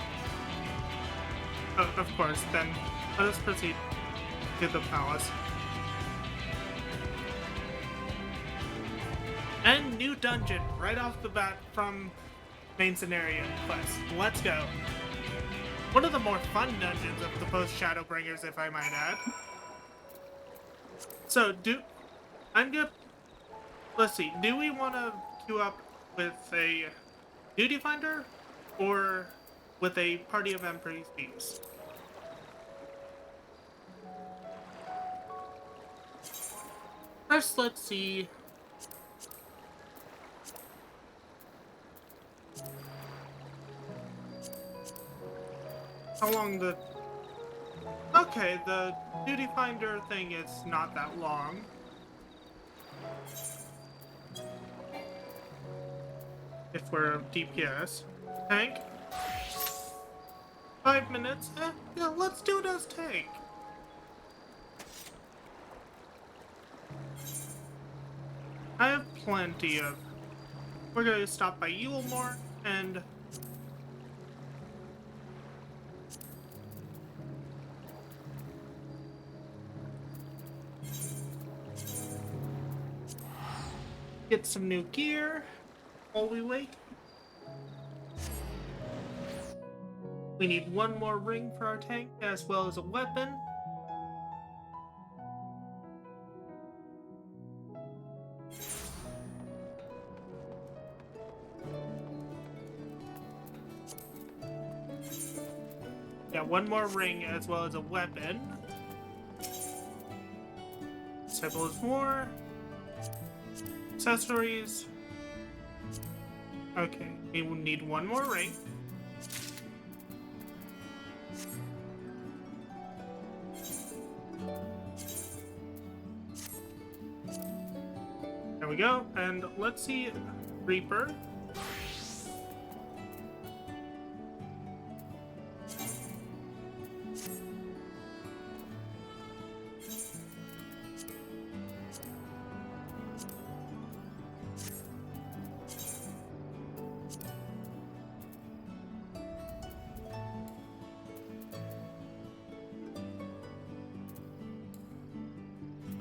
Of course, then let us proceed to the palace. And new dungeon right off the bat from main scenario quest. Let's go. One of the more fun dungeons of the post-Shadowbringers, if I might add. So, let's see, do we want to queue up with a duty finder or with a party of NPCs? First, let's see. How long Okay, the duty finder thing is not that long. If we're DPS. Tank? 5 minutes? Yeah, let's do it as tank. I have plenty of... We're going to stop by Yulemore and... get some new gear while we wait. We need one more ring for our tank as well as a weapon. Yeah, one more ring as well as a weapon. table is more. Accessories. Okay, we will need one more ring. There we go, and let's see Reaper.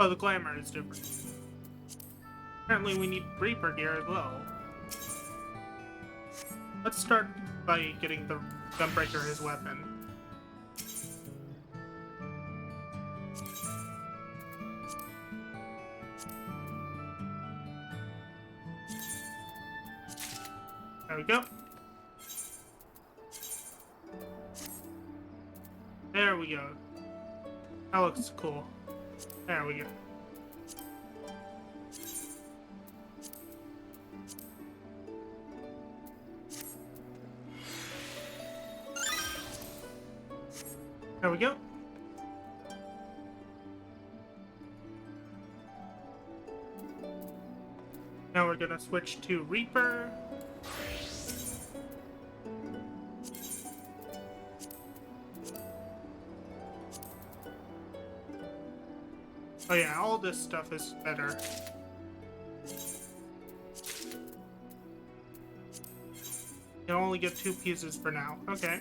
Oh, the glamour is different. Apparently we need Reaper gear as well. Let's start by getting the Gunbreaker his weapon. There we go. There we go. That looks cool. There we go. There we go. Now we're gonna switch to Reaper. Oh yeah, all this stuff is better. You only get 2 pieces for now. Okay.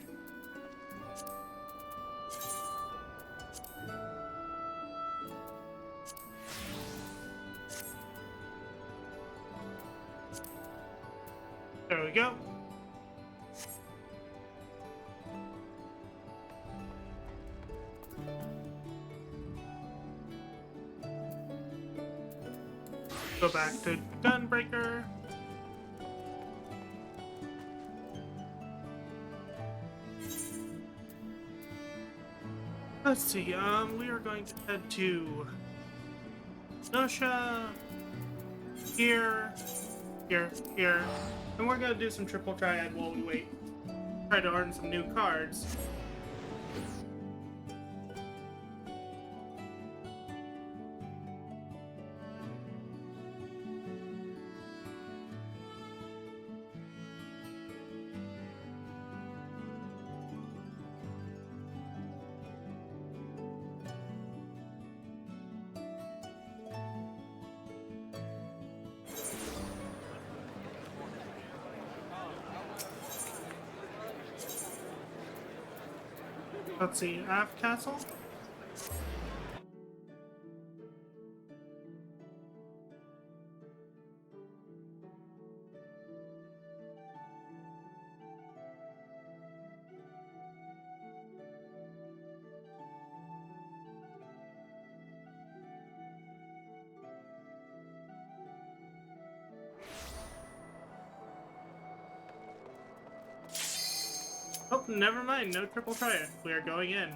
There we go. Go back to Gunbreaker. Let's see, we are going to head to Nosha, here, and we're gonna do some triple triad while we wait. Try to earn some new cards. Let's see, Aft Castle? Oh, never mind, no triple triad. We are going in.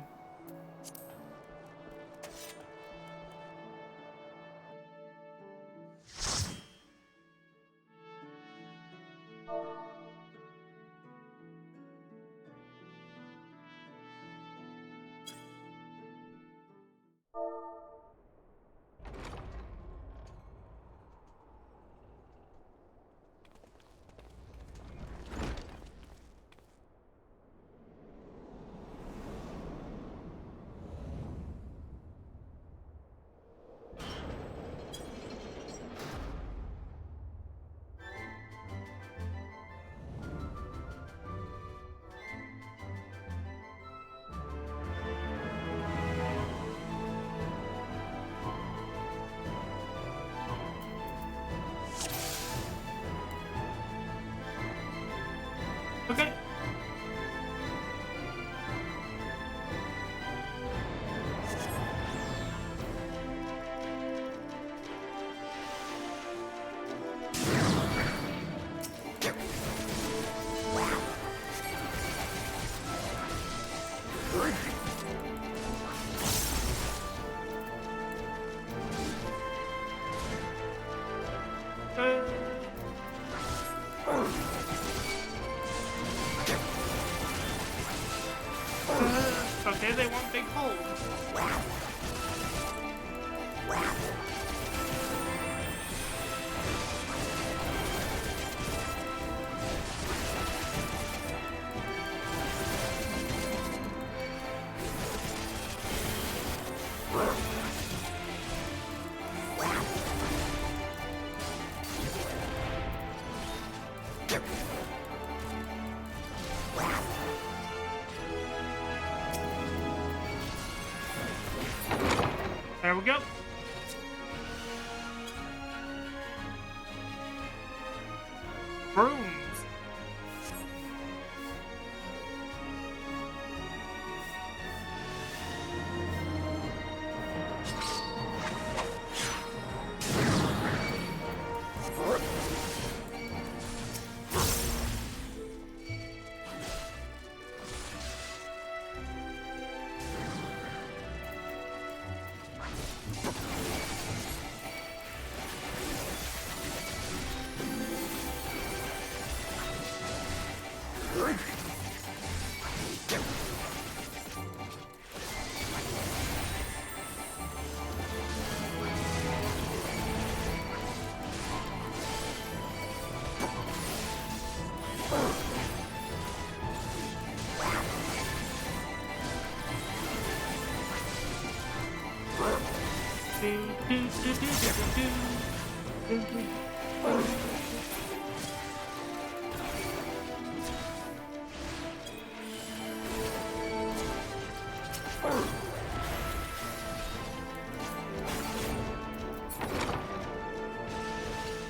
There we go. Brooms.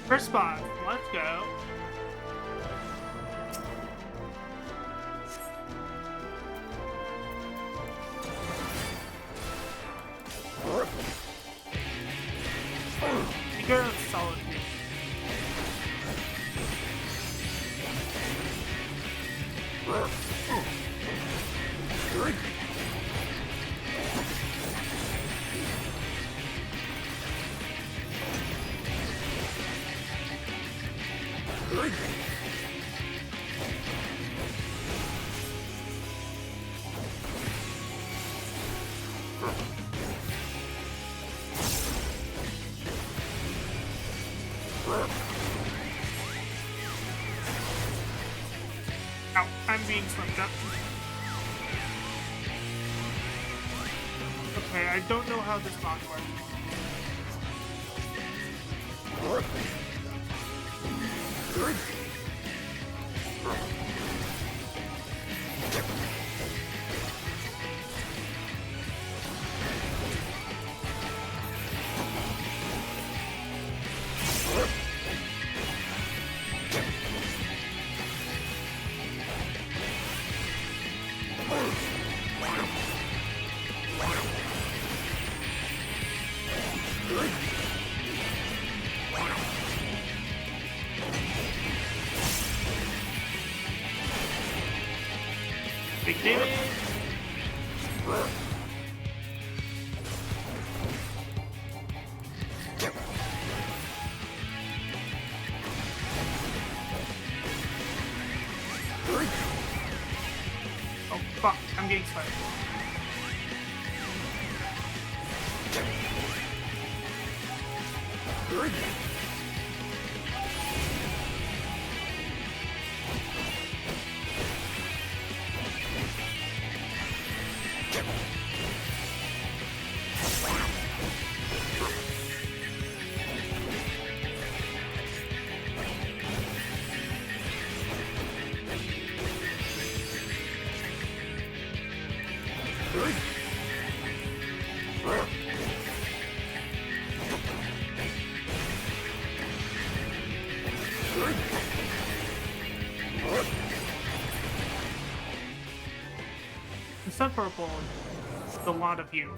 First spot, let's go. You're solid. Ow, I'm being swept up. Okay, I don't know how this bot works. Big damage. Oh fuck, I'm getting swept. Insufferable, a lot of you.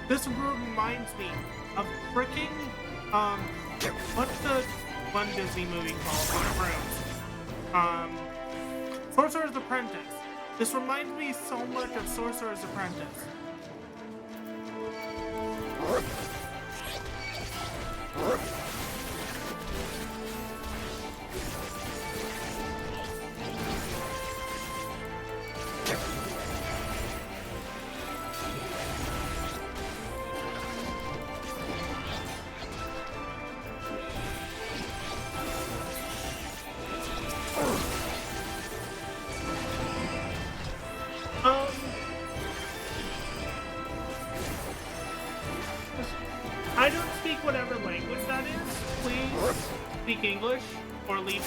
This reminds me of freaking what's the one Disney movie called? Sorcerer's Apprentice. This reminds me so much of Sorcerer's Apprentice. I don't speak whatever language. speak English or leave.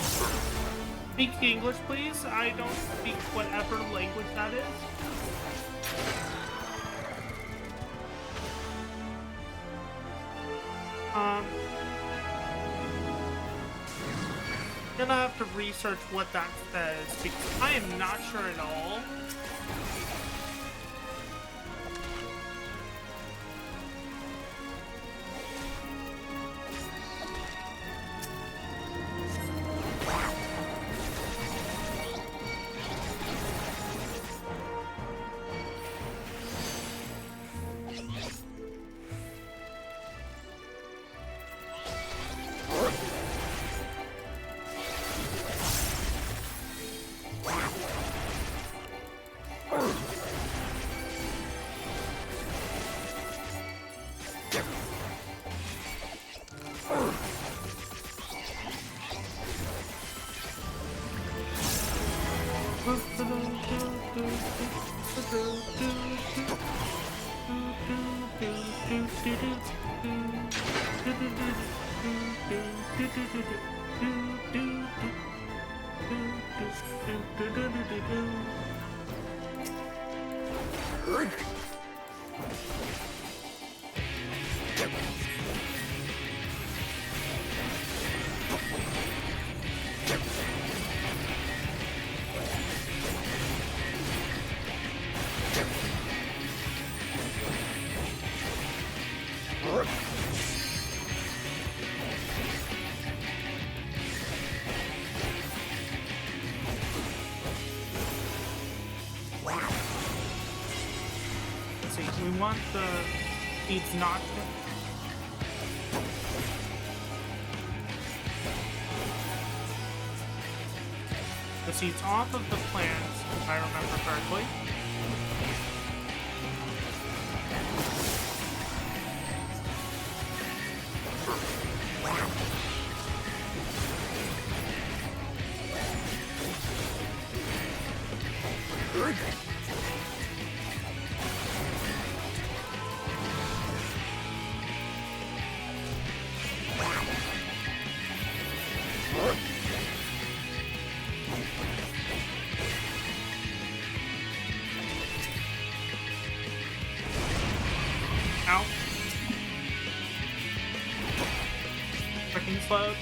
Speak English, please. I don't speak whatever language that is. Gonna have to research what that says because I am not sure at all. We want the seeds not the seeds off of the plants, if I remember correctly. Ow. Freaking slow.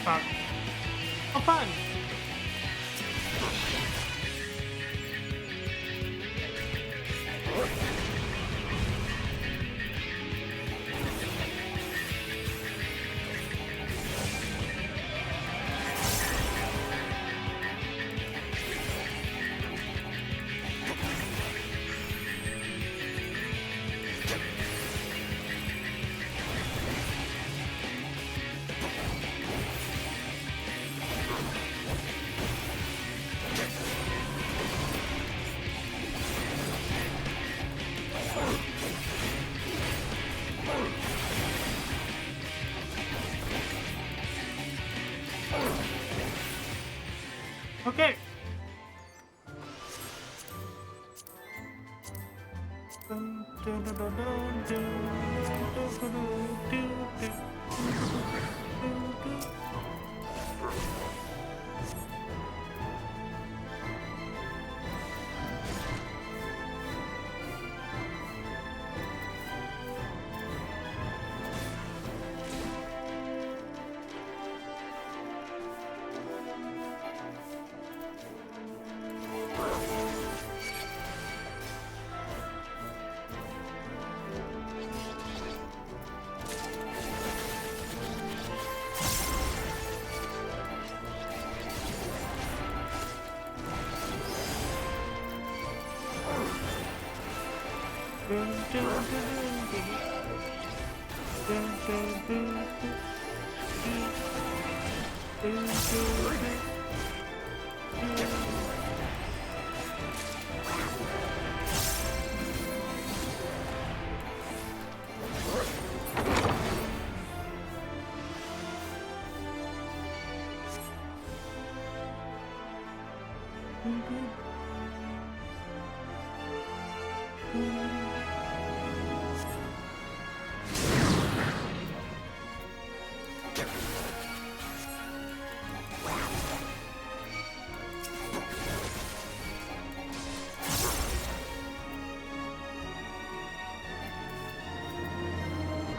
Fun. Oh, fun! Okay.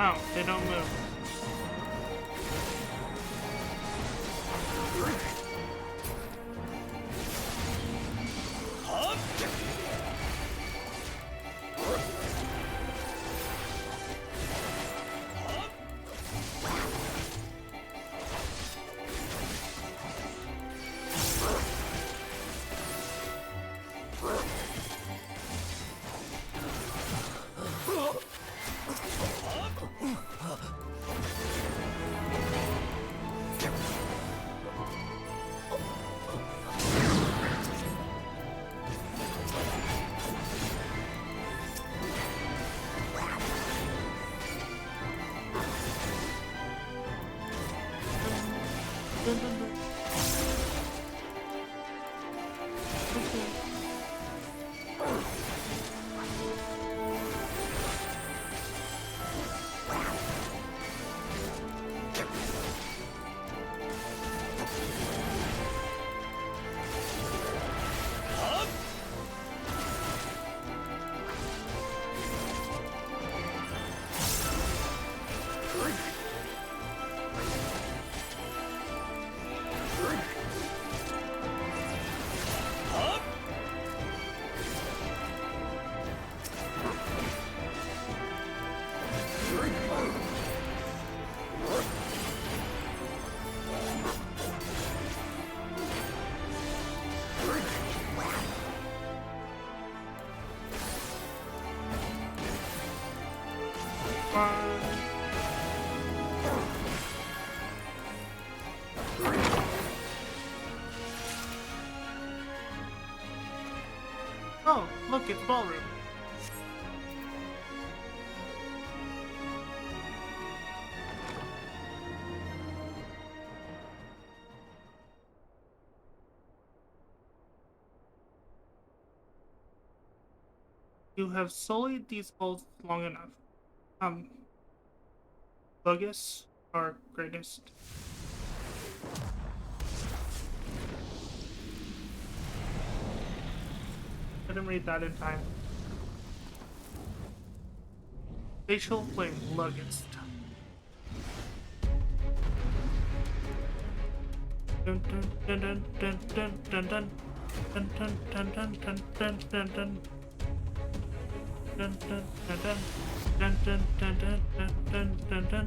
Oh, they don't move. Oh, look, it's ballroom. You have sullied these bolts long enough. Lugus, our greatest. I didn't read that in time. Facial flame, Lugus. Dun dun dun dun dun dun dun dun dun dun dun dun dun dun dun. Dun dun dun dun dun dun dun dun dun dun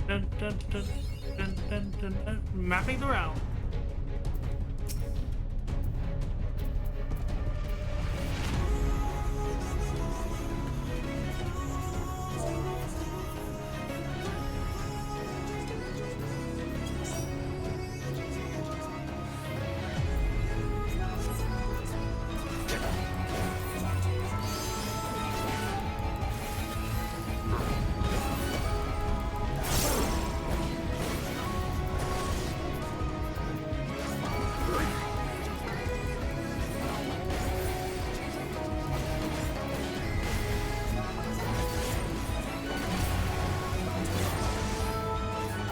dun dun dun dun dun dun dun. Mapping the realm.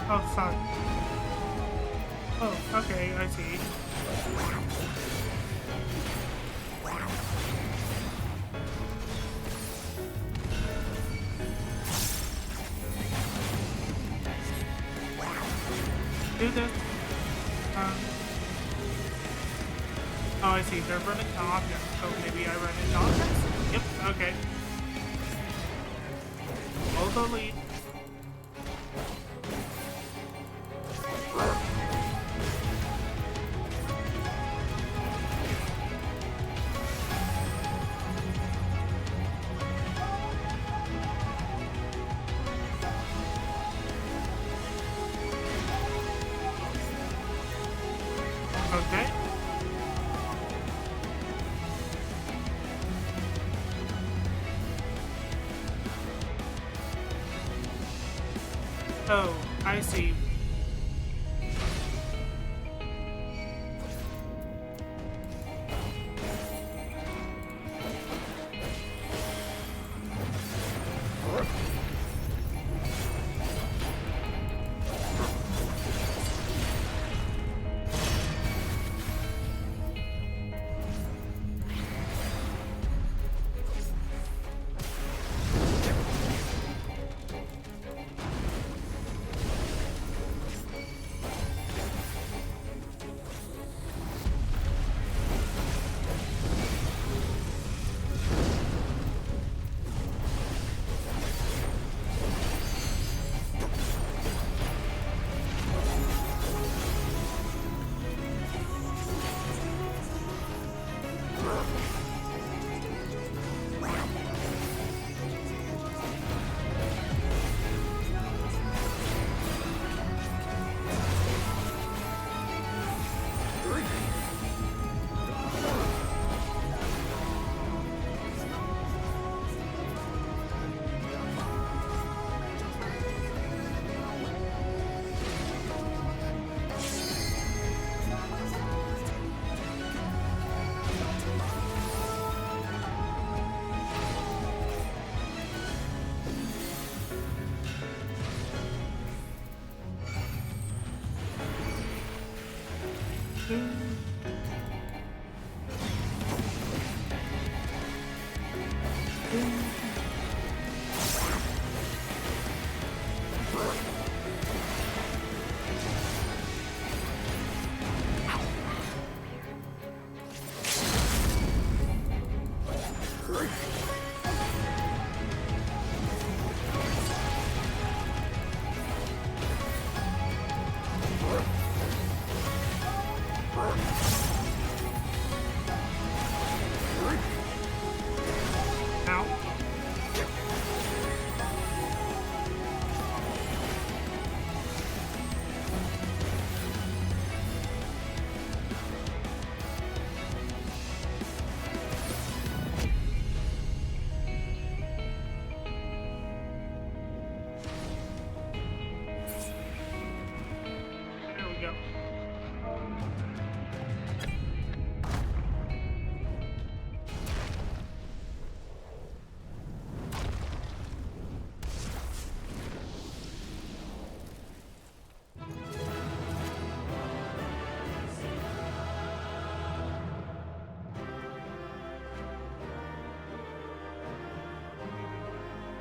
Oh, fuck. Oh, okay, I see. Do this. Oh, I see. They're running to objects, so maybe I run into objects? Yep, okay. Hold the lead. Oh, I see.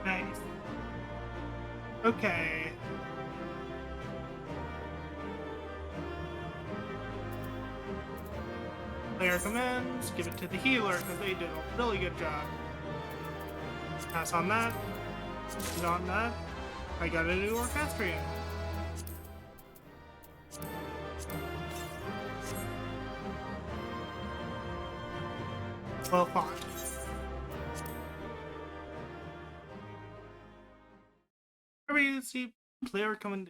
Nice. Okay. Player commands, give it to the healer because they did a really good job. Pass on that. On that. I got a new Orchestrion. Well fought. Whenever you see player coming.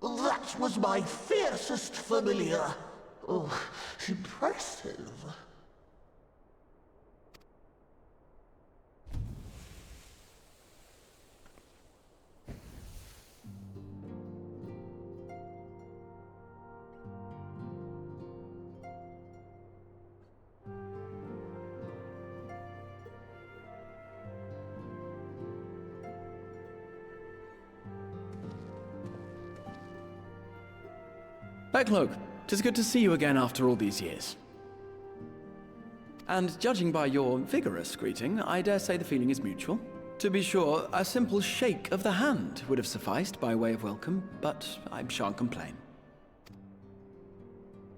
That was my fiercest familiar. Oh, impressive. Backlogue, 'tis good to see you again after all these years. And judging by your vigorous greeting, I dare say the feeling is mutual. To be sure, a simple shake of the hand would have sufficed by way of welcome, but I shan't complain.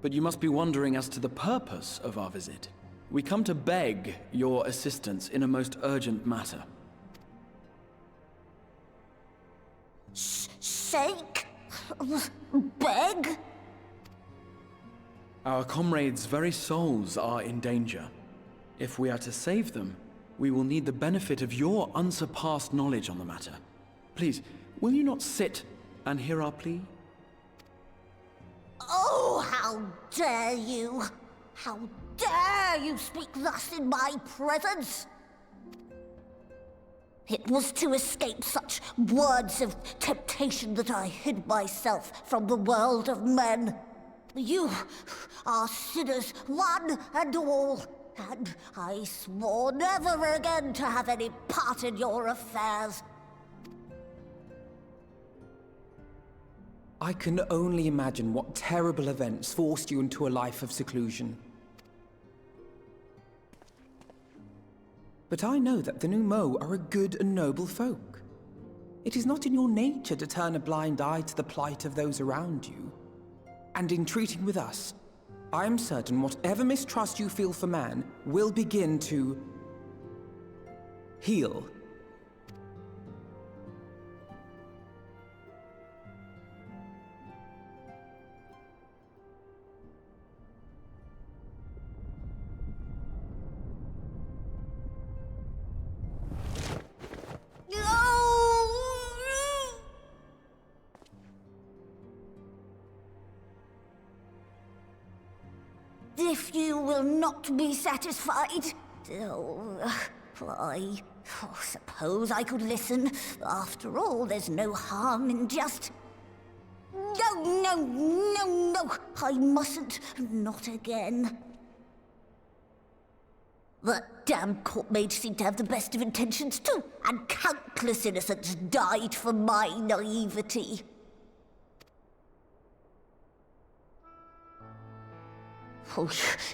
But you must be wondering as to the purpose of our visit. We come to beg your assistance in a most urgent matter. Shake? Beg? Our comrades' very souls are in danger. If we are to save them, we will need the benefit of your unsurpassed knowledge on the matter. Please, will you not sit and hear our plea? Oh, how dare you! How dare you speak thus in my presence! It was to escape such words of temptation that I hid myself from the world of men. You are sinners, one and all, and I swore never again to have any part in your affairs. I can only imagine what terrible events forced you into a life of seclusion. But I know that the Numo are a good and noble folk. It is not in your nature to turn a blind eye to the plight of those around you. And in treating with us, I am certain whatever mistrust you feel for man will begin to heal. If you will not be satisfied, I suppose I could listen. After all, there's no harm in just... No, I mustn't. Not again. That damn court mage seemed to have the best of intentions too, and countless innocents died for my naivety. Oh,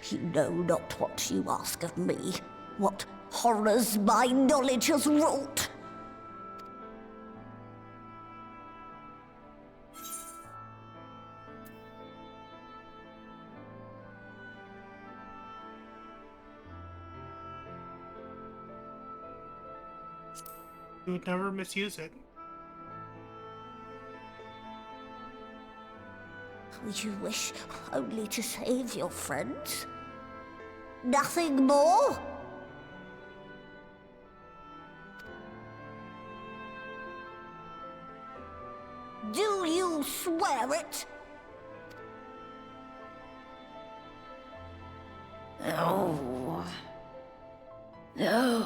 you know not what you ask of me. What horrors my knowledge has wrought. You would never misuse it. You wish only to save your friends? Nothing more? Do you swear it? No. No.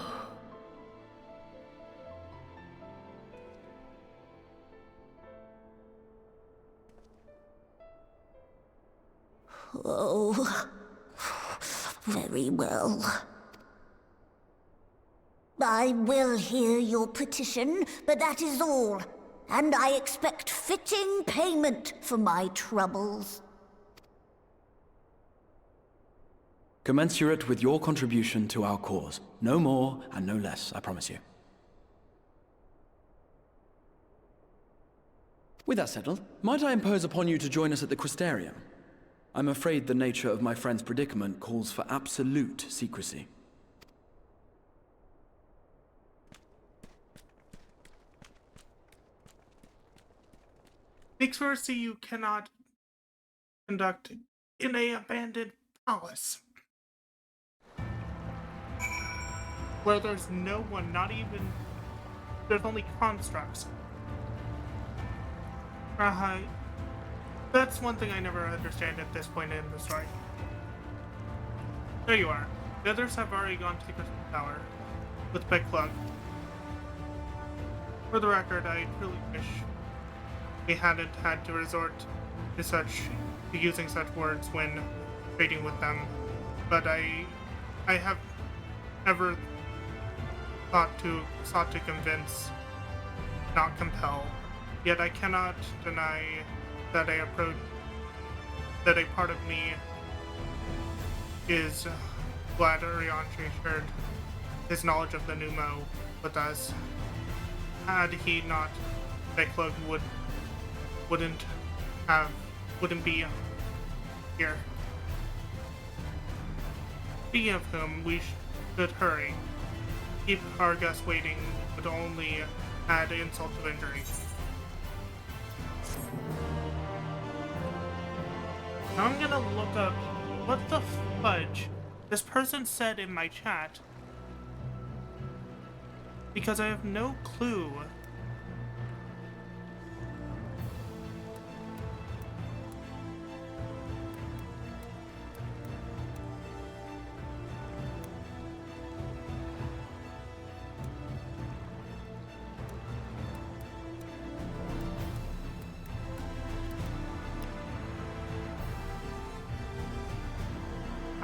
Oh, very well. I will hear your petition, but that is all. And I expect fitting payment for my troubles. Commensurate with your contribution to our cause. No more and no less, I promise you. With that settled, might I impose upon you to join us at the Crystarium? I'm afraid the nature of my friend's predicament calls for absolute secrecy. Exorcy you cannot conduct in a abandoned palace. Where there's no one, not even... There's only constructs. That's one thing I never understand at this point in the story. There you are. The others have already gone to the Crystal Tower with Big Plug. For the record, I truly wish we hadn't had to resort to using such words when trading with them. But I have never sought to convince, not compel. Yet I cannot deny that a part of me is glad Ariantre shared his knowledge of the Numo with us. Had he not, Beclug wouldn't be here. Speaking of whom, we should hurry. Keep our guests waiting would only add insult to injury. Now I'm gonna look up what the fudge this person said in my chat, because I have no clue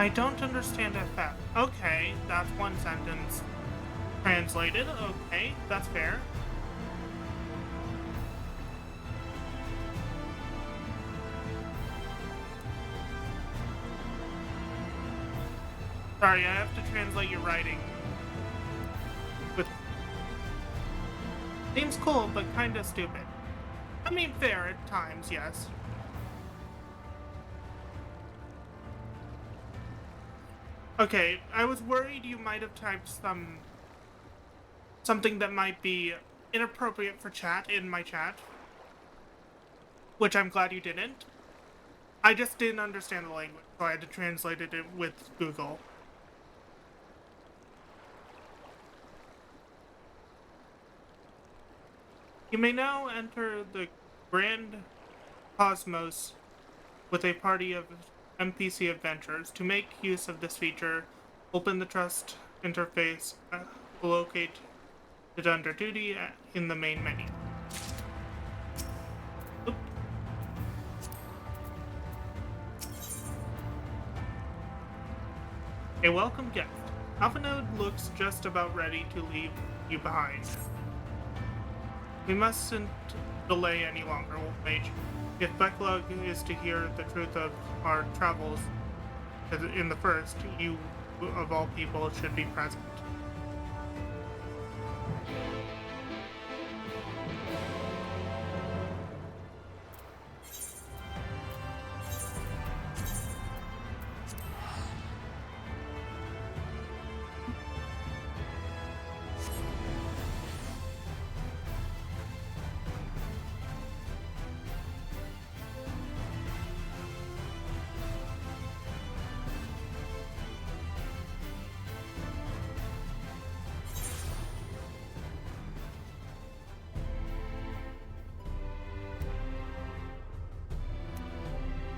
I don't understand FF. Okay, that's one sentence translated. Okay, that's fair. Sorry, I have to translate your writing. With seems cool, but kinda stupid. I mean, fair at times, yes. Okay, I was worried you might have typed something that might be inappropriate for chat in my chat, which I'm glad you didn't. I just didn't understand the language, so I had to translate it with Google. You may now enter the Grand Cosmos with a party of NPC adventurers. To make use of this feature, open the Trust interface, locate it under Duty in the main menu. Oop. A welcome gift. Alphanode looks just about ready to leave you behind. We mustn't delay any longer, Wolf Mage. If Backlog is to hear the truth of our travels in the first, you, of all people, should be present.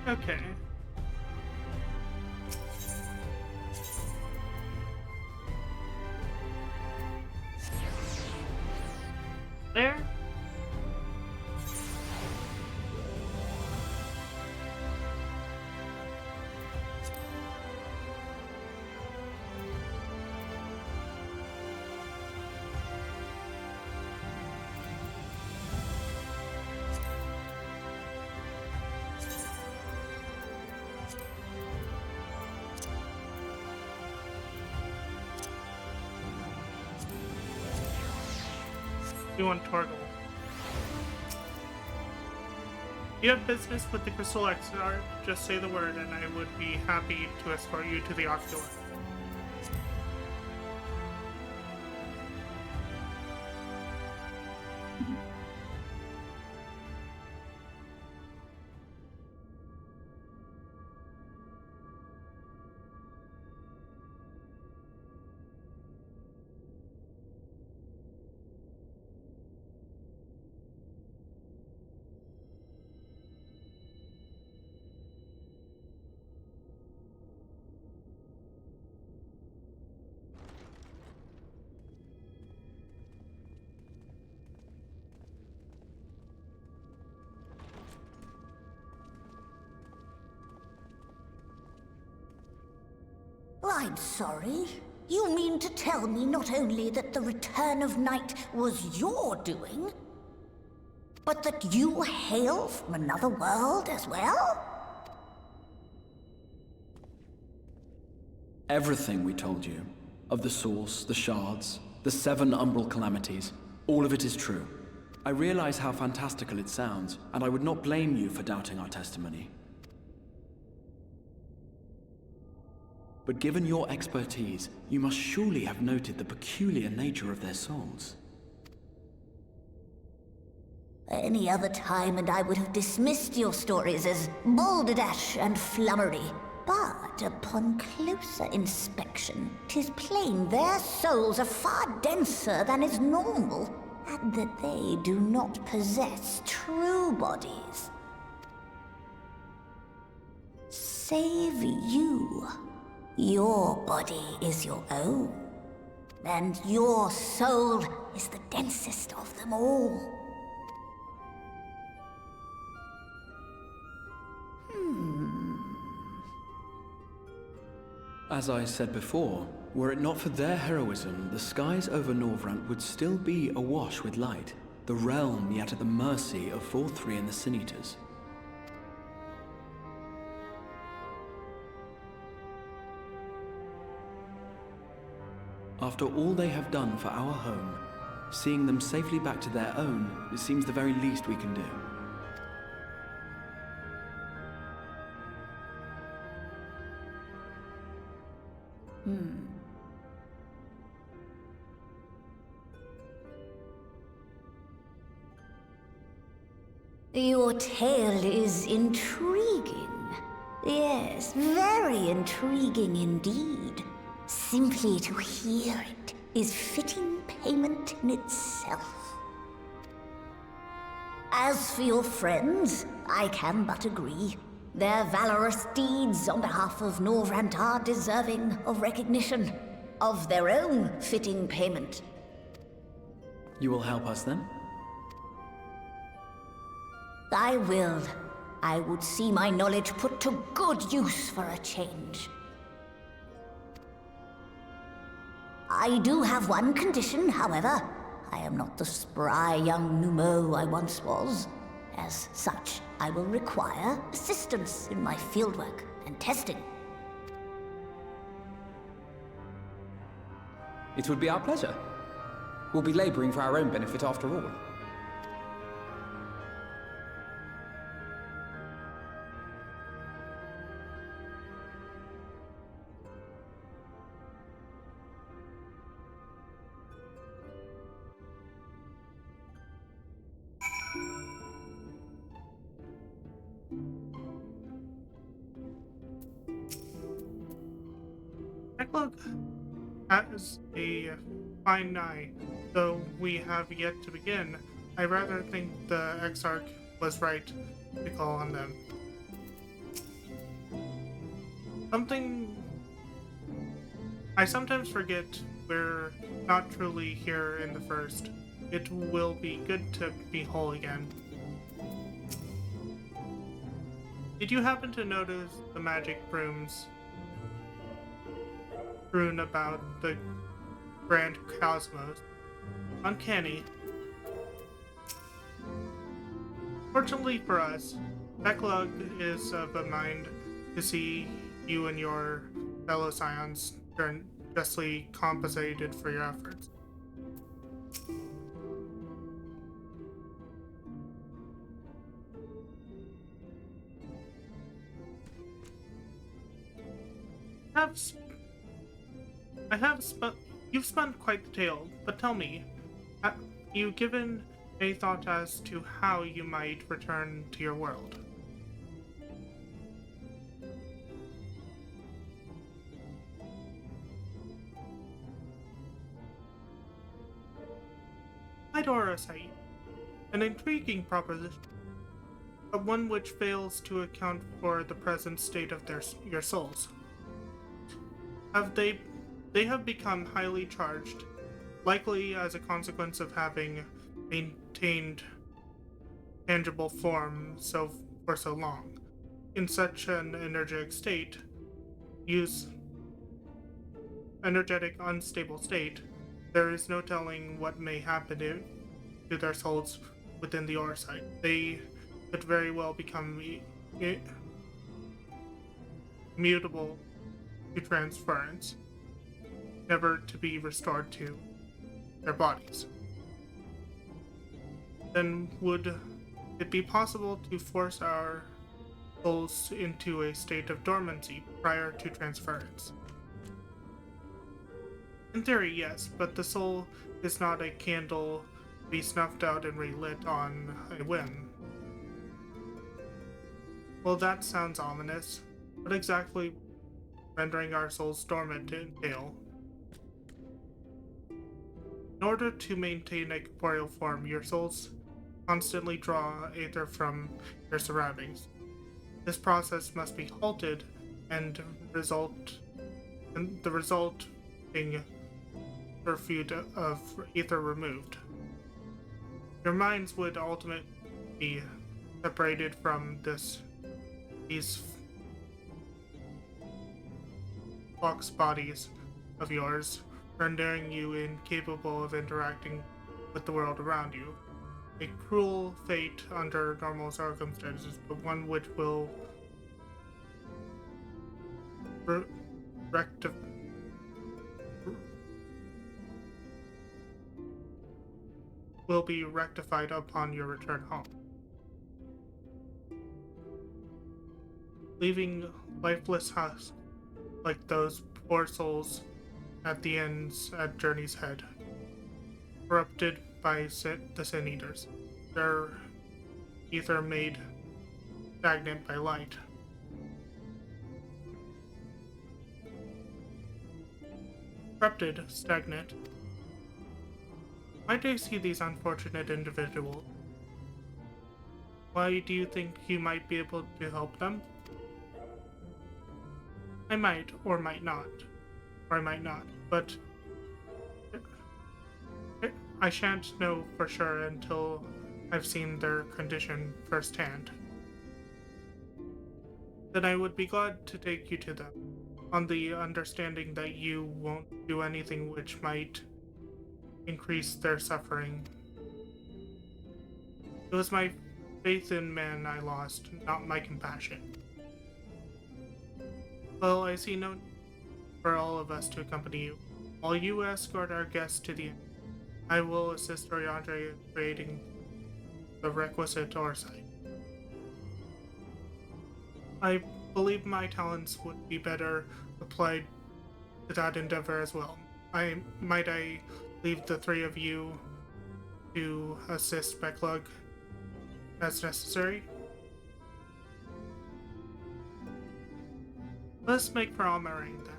Okay. There. We want Torgal. If you have business with the Crystal XR, just say the word and I would be happy to escort you to the Ocular. I'm sorry. You mean to tell me not only that the return of night was your doing, but that you hail from another world as well? Everything we told you, of the source, the shards, the 7 umbral calamities, all of it is true. I realize how fantastical it sounds, and I would not blame you for doubting our testimony. But given your expertise, you must surely have noted the peculiar nature of their souls. Any other time and I would have dismissed your stories as balderdash and flummery. But upon closer inspection, 'tis plain their souls are far denser than is normal, and that they do not possess true bodies. Save you. Your body is your own, and your soul is the densest of them all. As I said before, were it not for their heroism, the skies over Norvrant would still be awash with light, the realm yet at the mercy of Ffxiv and the Sin Eaters. After all they have done for our home, seeing them safely back to their own, it seems the very least we can do. Your tale is intriguing. Yes, very intriguing indeed. Simply to hear it is fitting payment in itself. As for your friends, I can but agree. Their valorous deeds on behalf of Norvrant are deserving of recognition, of their own fitting payment. You will help us then? I will. I would see my knowledge put to good use for a change. I do have one condition, however. I am not the spry young Numo I once was. As such, I will require assistance in my fieldwork and testing. It would be our pleasure. We'll be laboring for our own benefit after all. Backlog has a fine eye, though we have yet to begin. I rather think the Exarch was right to call on them. I sometimes forget we're not truly here in the first. It will be good to be whole again. Did you happen to notice the magic brooms strewn about the grand cosmos? Uncanny. Fortunately for us, Backlog is of a mind to see you and your fellow scions justly compensated for your efforts. You've spun quite the tale, but tell me, have you given a thought as to how you might return to your world? Idora Said, an intriguing proposition, but one which fails to account for the present state of your souls. They have become highly charged, likely as a consequence of having maintained tangible form for so long. In such an energetic, unstable state, there is no telling what may happen to their souls within the aura site. They could very well become mutable to transference, never to be restored to their bodies. Then would it be possible to force our souls into a state of dormancy prior to transference? In theory, yes, but the soul is not a candle to be snuffed out and relit on a whim. Well, that sounds ominous. What exactly rendering our souls dormant entail? In order to maintain a corporeal form, your souls constantly draw aether from your surroundings. This process must be halted, and the result being pursuit of ether removed. Your minds would ultimately be separated from these fox bodies of yours, rendering you incapable of interacting with the world around you. A cruel fate under normal circumstances, but one which will rectify. Will be rectified upon your return home. Leaving lifeless husks like those poor souls at the ends at Journey's Head, corrupted by the Sin Eaters, their ether made stagnant by light. Corrupted, stagnant. Why do you see these unfortunate individuals? Why do you think you might be able to help them? I might, or might not. Or I might not, but I shan't know for sure until I've seen their condition firsthand. Then I would be glad to take you to them, on the understanding that you won't do anything which might increase their suffering. It was my faith in man I lost, not my compassion. Well, I see no need for all of us to accompany you. While you escort our guests to the end, I will assist Oriandre in creating the requisite oversight. I believe my talents would be better applied to that endeavor as well. Might I leave the three of you to assist Becklug as necessary? Let's make for Almaring then.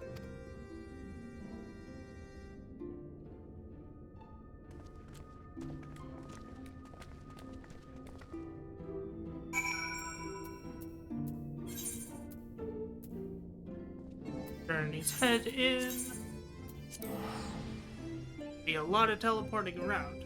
Journey's Head in. Be a lot of teleporting around.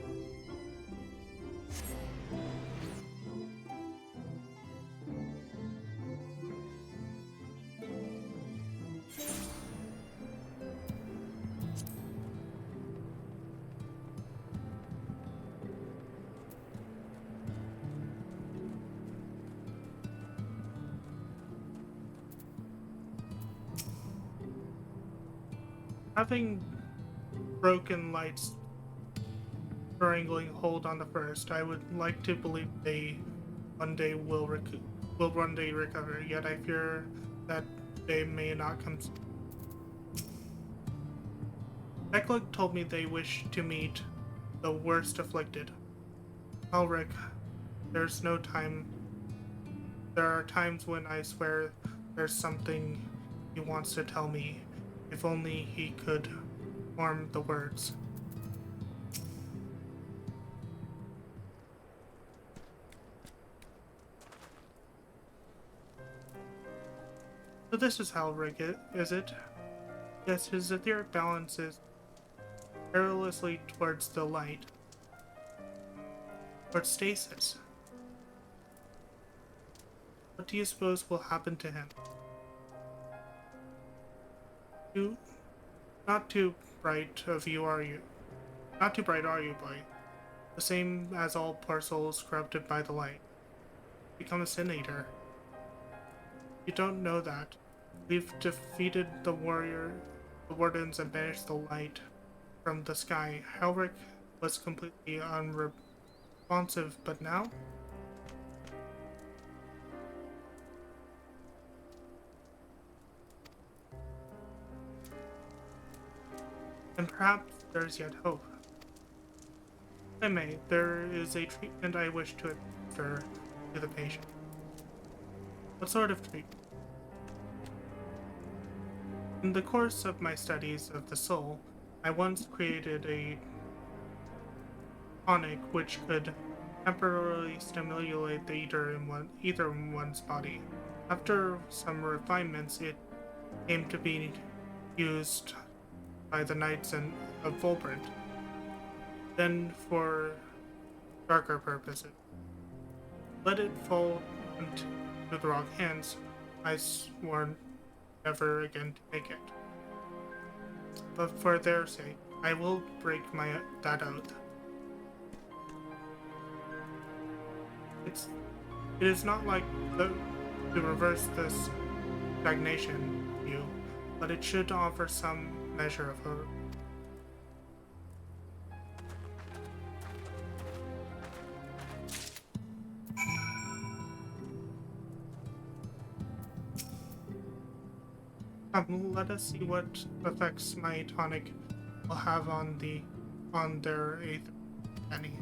Having broken lights strangling hold on the first, I would like to believe they one day will one day recover, yet I fear that they may not come soon. Becklug told me they wish to meet the worst afflicted. Elric, there's no time. There are times when I swear there's something he wants to tell me. If only he could form the words. So this is Halrig, is it? Yes, his etheric balance is perilously towards the light. Towards stasis. What do you suppose will happen to him? Not too bright of you, are you? Not too bright, are you, boy? The same as all poor souls corrupted by the light. Become a sin eater. You don't know that. We've defeated the wardens and banished the light from the sky. Halric was completely unresponsive, but now? And perhaps there's yet hope. I may. There is a treatment I wish to administer to the patient. What sort of treatment? In the course of my studies of the soul, I once created a tonic which could temporarily stimulate the ether in one's body. After some refinements, it came to be used by the Knights of Volbrand. Then for darker purposes. Let it fall into the wrong hands. I swore never again to take it. but for their sake, I will break that oath. It is not like to reverse this stagnation view, but it should offer some measure of hope. Let us see what effects my tonic will have on their 8th penny.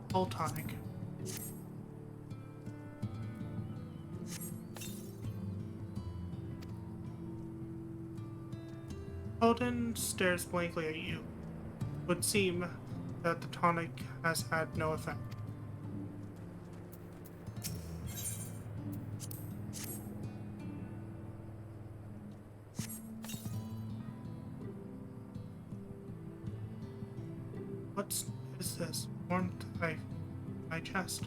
Full tonic. Odin stares blankly at you. It would seem that the tonic has had no effect. What is this? Warmth my chest.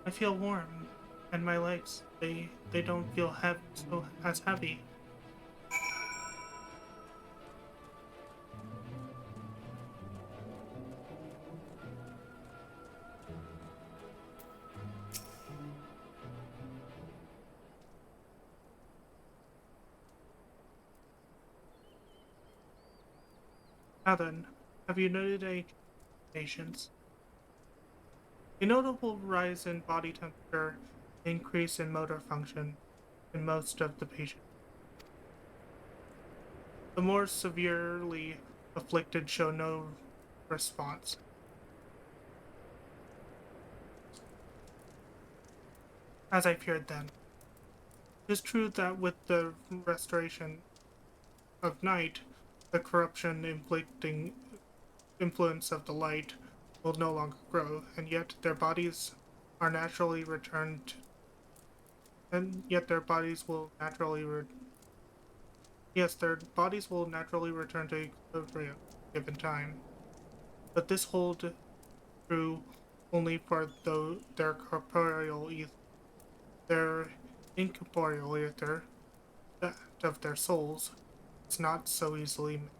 I feel warm, and my legs, they don't feel as heavy. Now then, have you noted any patients? A notable rise in body temperature, increase in motor function in most of the patients. The more severely afflicted show no response. As I feared then. It is true that with the restoration of night, the corruption inflicting influence of the light will no longer grow, and yet their bodies are naturally returned, and yet their bodies will naturally their bodies will naturally return to equilibrium given time. But this holds true only for their corporeal ether. Their incorporeal ether, that of their souls, is not so easily made.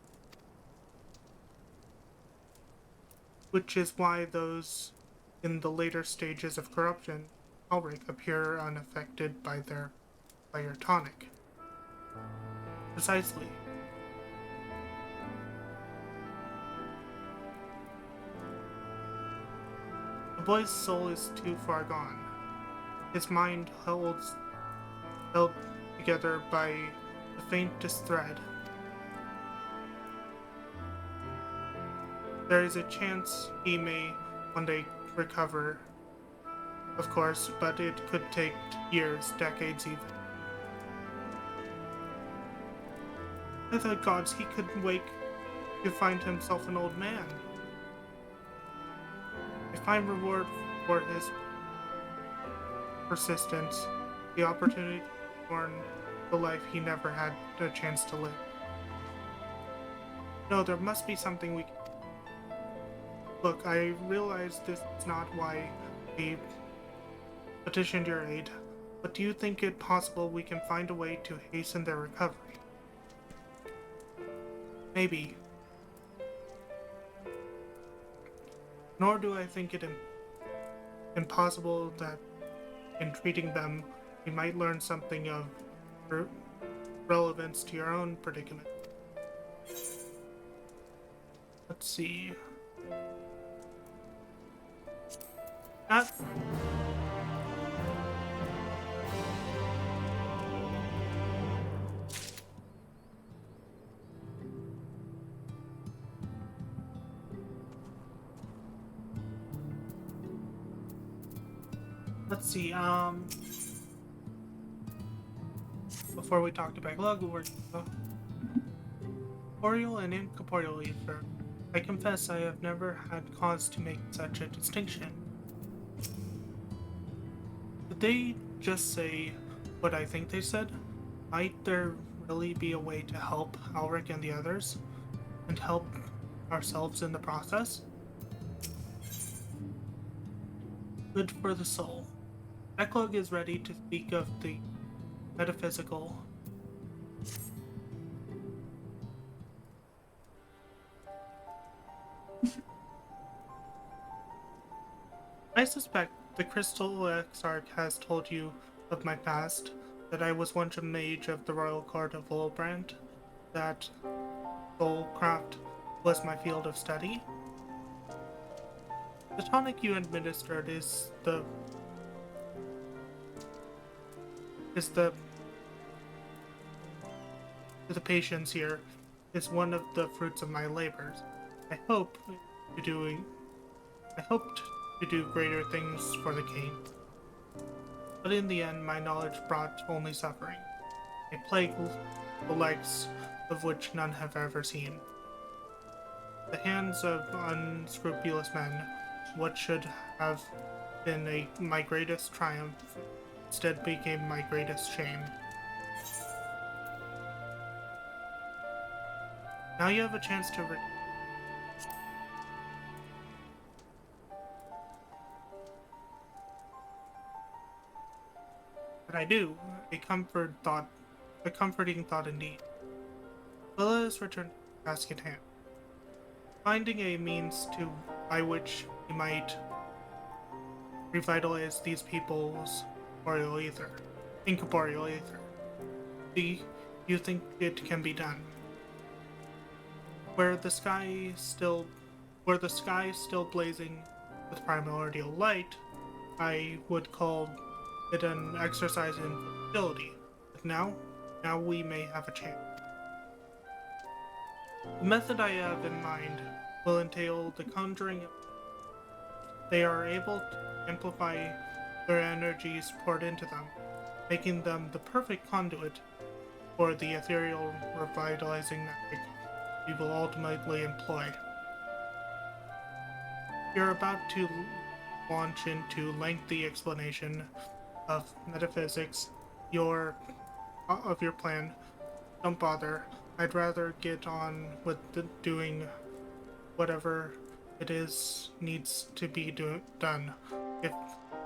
Which is why those in the later stages of corruption, Ulrich, appear unaffected by your tonic. Precisely. The boy's soul is too far gone. His mind held together by the faintest thread. There is a chance he may one day recover, of course, but it could take years, decades even. I thought gods he could wake to find himself an old man. A fine reward for his persistence, the opportunity to born the life he never had a chance to live. No, there must be something we can. Look, I realize this is not why we petitioned your aid, but do you think it possible we can find a way to hasten their recovery? Maybe. Nor do I think it impossible that in treating them we might learn something of relevance to your own predicament. Let's see. Let's see, before we talk to backlog, we're corporeal and incorporeal ether. I confess I have never had cause to make such a distinction. Did they just say what I think they said? Might there really be a way to help Alric and the others? And help ourselves in the process? Good for the soul. Eklog is ready to speak of the metaphysical. I suspect the Crystal Exarch has told you of my past, that I was once a mage of the Royal Court of Volbrand, that soulcraft was my field of study. The tonic you administered is the to the patients here is one of the fruits of my labors. I hoped to do greater things for the king. But in the end, my knowledge brought only suffering. A plague the likes of which none have ever seen. The hands of unscrupulous men, what should have been my greatest triumph, instead became my greatest shame. Now you have a chance to But I do, a comforting thought indeed. But let us return to the task at hand. Finding a means by which we might revitalize these people's incorporeal ether. Do you think it can be done? Where the sky still blazing with primordial light, I would call it an exercise in futility. But now we may have a chance. The method I have in mind will entail the conjuring. They are able to amplify their energies poured into them, making them the perfect conduit for the ethereal revitalizing magic we will ultimately employ. You're about to launch into lengthy explanation of metaphysics of your plan. Don't bother. I'd rather get on with doing whatever it is needs to be done, if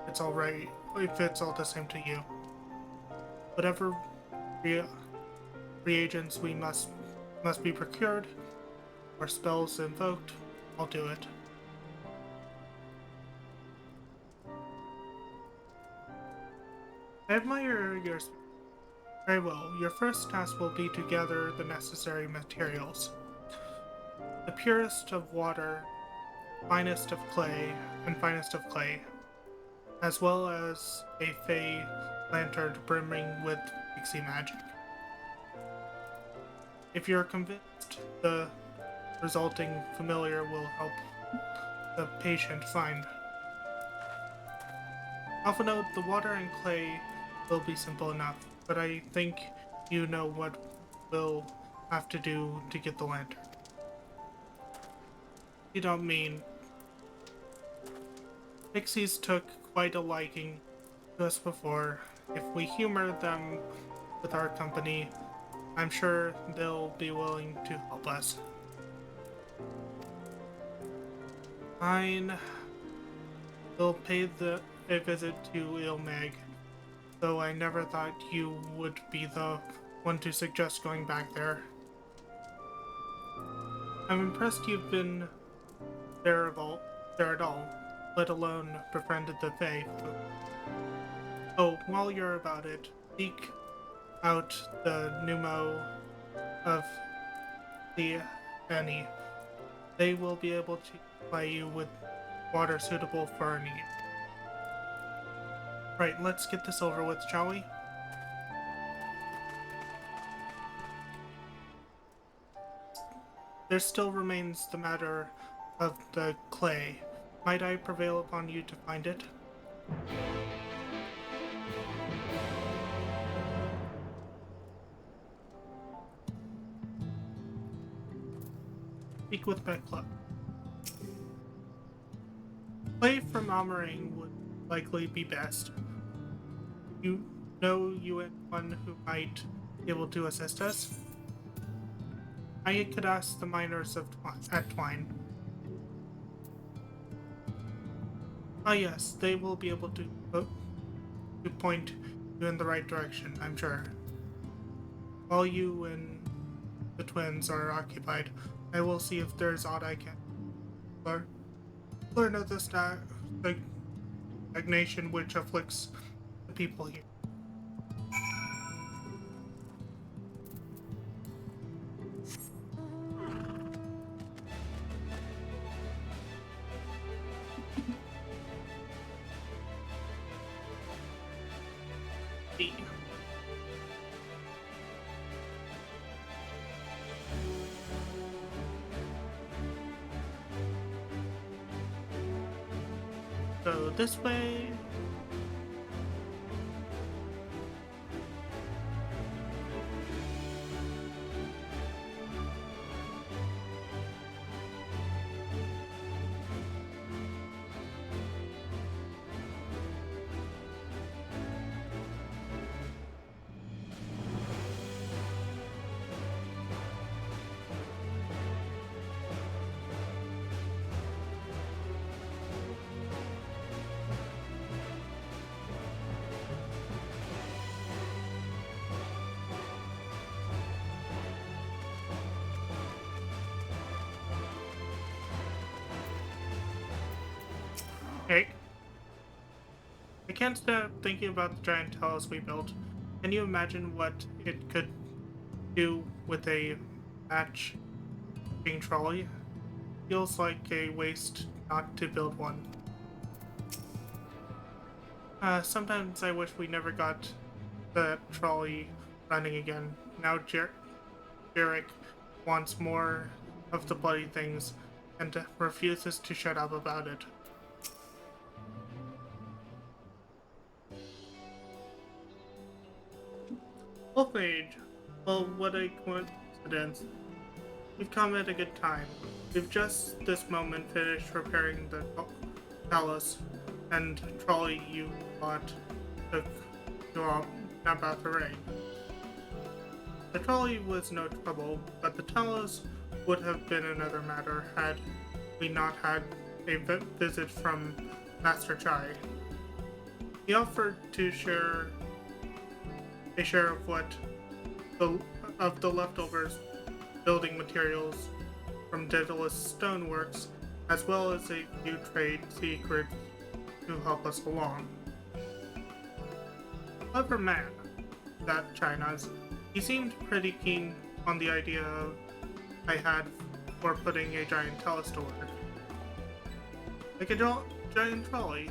it's all right, if it's all the same to you. Whatever reagents we must be procured, or spells invoked, I'll do it. I admire your spirit. Very well. Your first task will be to gather the necessary materials. The purest of water, finest of clay, as well as a fey lantern brimming with pixie magic. If you're convinced, the resulting familiar will help the patient find. Alpha note, the water and clay will be simple enough, but I think you know what we'll have to do to get the lantern. You don't mean... Pixies took quite a liking to us before. If we humor them with our company, I'm sure they'll be willing to help us. Fine. We'll pay a visit to Ilmag, though I never thought you would be the one to suggest going back there. I'm impressed you've been there at all, let alone befriended the Fae. Oh, while you're about it, seek out the pneumo of the Annie. They will be able to supply you with water suitable for our needs. Right, let's get this over with, shall we? There still remains the matter of the clay. Might I prevail upon you to find it? speak with my club. Clay from Amarang would likely be best. You know you and one who might be able to assist us? I could ask the miners at Twine. Ah yes, they will be able to point you in the right direction, I'm sure. While you and the twins are occupied, I will see if there's aught I can learn of the stagnation which afflicts the people here. So this way. Hey. I can't stop thinking about the giant talus we built. Can you imagine what it could do with a matching trolley? Feels like a waste not to build one. Sometimes I wish we never got the trolley running again. Now Jarek wants more of the bloody things and refuses to shut up about it. Mage. Well, what a coincidence. We've come at a good time. We've just this moment finished repairing the talus and trolley you bought to Nabatharay. The trolley was no trouble, but the talus would have been another matter had we not had a visit from Master Chai. He offered to share a share of the leftovers building materials from Daedalus Stoneworks, as well as a few trade secrets to help us along. Clever man, that China's. He seemed pretty keen on the idea I had for putting a giant talus to work. Like a giant trolley.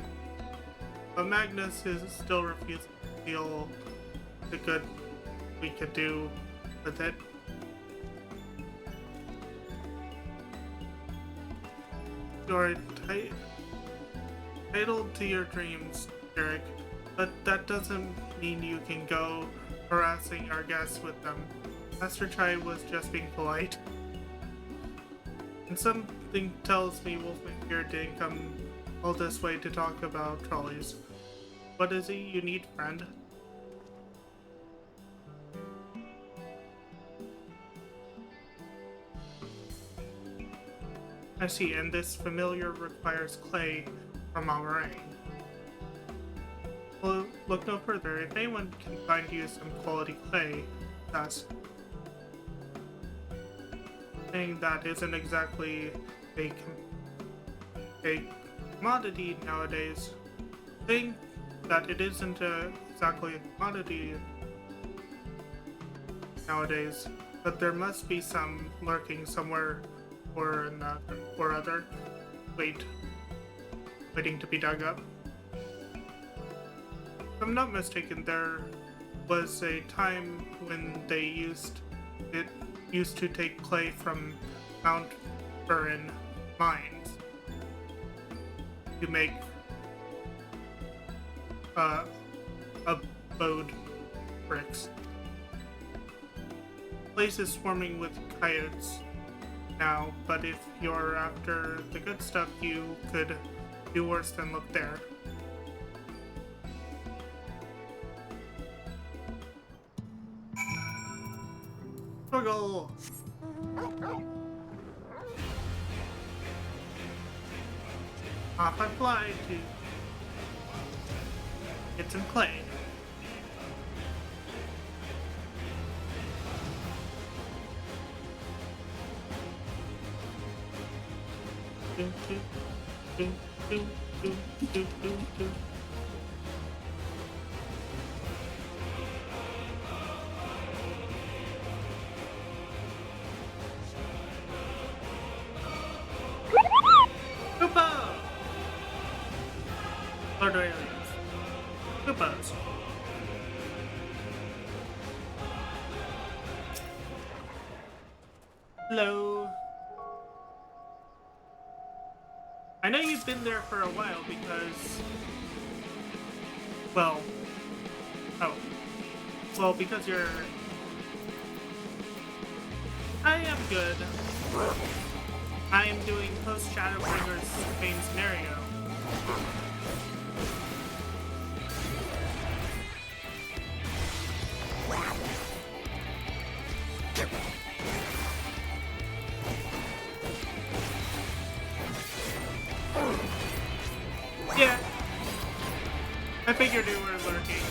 But Magnus is still refusing to feel the good we could do with it. You're entitled to your dreams, Eric, but that doesn't mean you can go harassing our guests with them. Master Chai was just being polite. And something tells me Wolfman here didn't come all this way to talk about trolleys. What is it you need, friend? I see, and this familiar requires clay from Amarang. Well, look no further. If anyone can find you some quality clay, that's saying that isn't exactly a commodity nowadays. Saying that it isn't exactly a commodity nowadays, but there must be some lurking somewhere or another, or other, waiting to be dug up. If I'm not mistaken, there was a time when they used to take clay from Mount Burin mines to make abode bricks. The place is swarming with coyotes. now, but if you're after the good stuff, you could do worse than look there. Struggle! Off I fly to get some clay. Do, do, do, do, do, do, do, do. Koopa! Lord of Aliens. Koopas. Hello. I know you've been there for a while because... Well... Oh. Well, because you're... I am good. I am doing post-Shadowbringer's main scenario. Yeah. I figured you were lurking.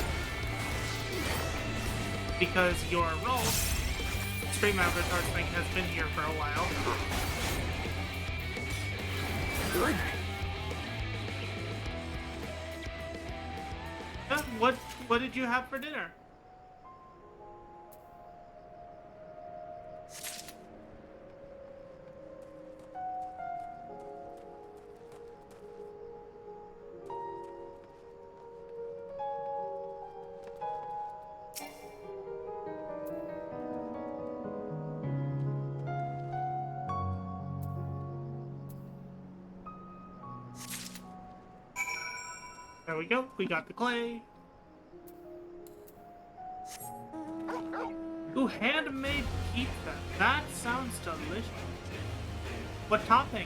Because your role, Stream Avatar thing, has been here for a while. What did you have for dinner? There we go. We got the clay. Ooh, handmade pizza. That sounds delicious. What toppings?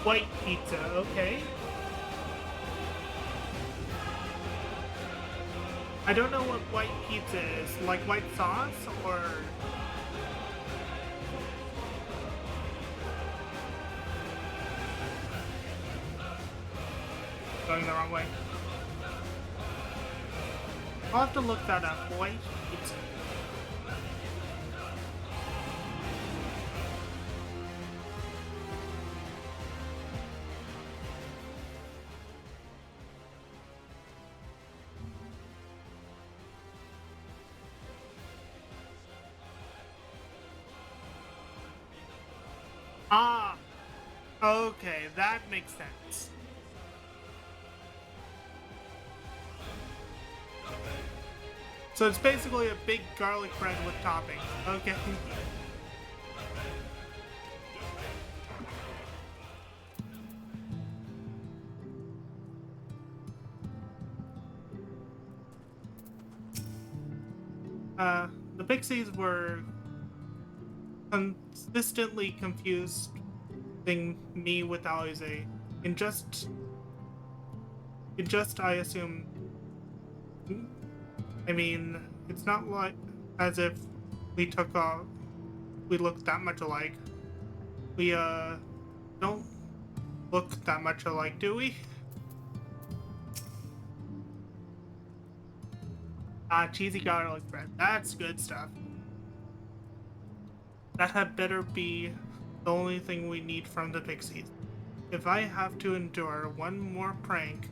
White pizza, okay. I don't know what white pizza is. Like white sauce or... Going the wrong way. I'll have to look that up. White pizza. Ah, okay, that makes sense. So it's basically a big garlic bread with toppings. Okay. The Pixies were consistently confusing me with Alize. In just I assume. I mean, it's not like as if we look that much alike. We don't look that much alike, do we? Ah, cheesy garlic bread. That's good stuff. That had better be the only thing we need from the Pixies. If I have to endure one more prank,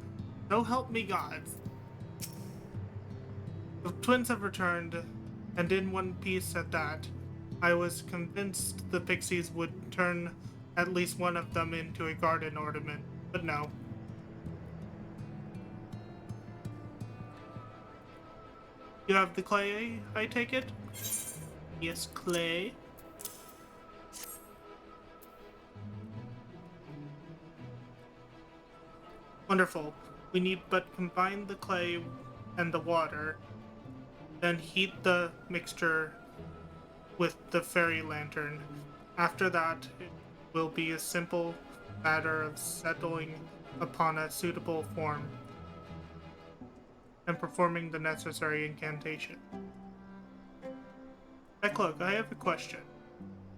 so help me gods. The twins have returned, and in one piece at that. I was convinced the Pixies would turn at least one of them into a garden ornament, but no. You have the clay, I take it? Yes, clay. Wonderful. We need but combine the clay and the water, then heat the mixture with the fairy lantern. After that, it will be a simple matter of settling upon a suitable form and performing the necessary incantation. Look, I have a question.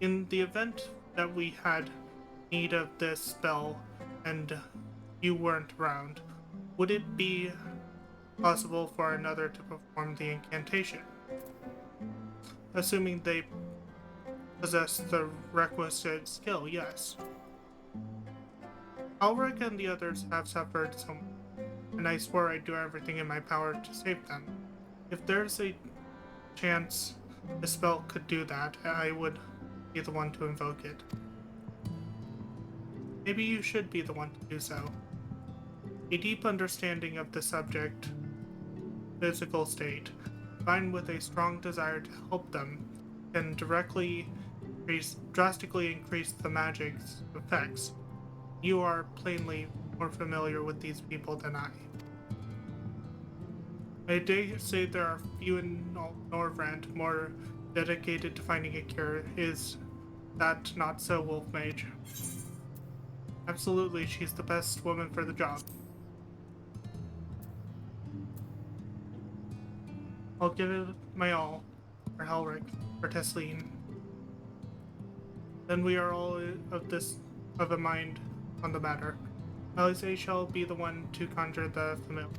In the event that we had need of this spell and you weren't around, would it be possible for another to perform the incantation? Assuming they possess the requisite skill, yes. Ulrich and the others have suffered so much, and I swore I'd do everything in my power to save them. If there's a chance the spell could do that, I would be the one to invoke it. Maybe you should be the one to do so. A deep understanding of the subject, physical state, combined with a strong desire to help them, can drastically increase the magic's effects. You are plainly more familiar with these people than I. I dare say there are few in Norvrand more dedicated to finding a cure. Is that not so, Wolf Mage? Absolutely, she's the best woman for the job. I'll give it my all for Helric, for Tesleen. Then we are all of a mind on the matter. Alice shall be the one to conjure the familiar.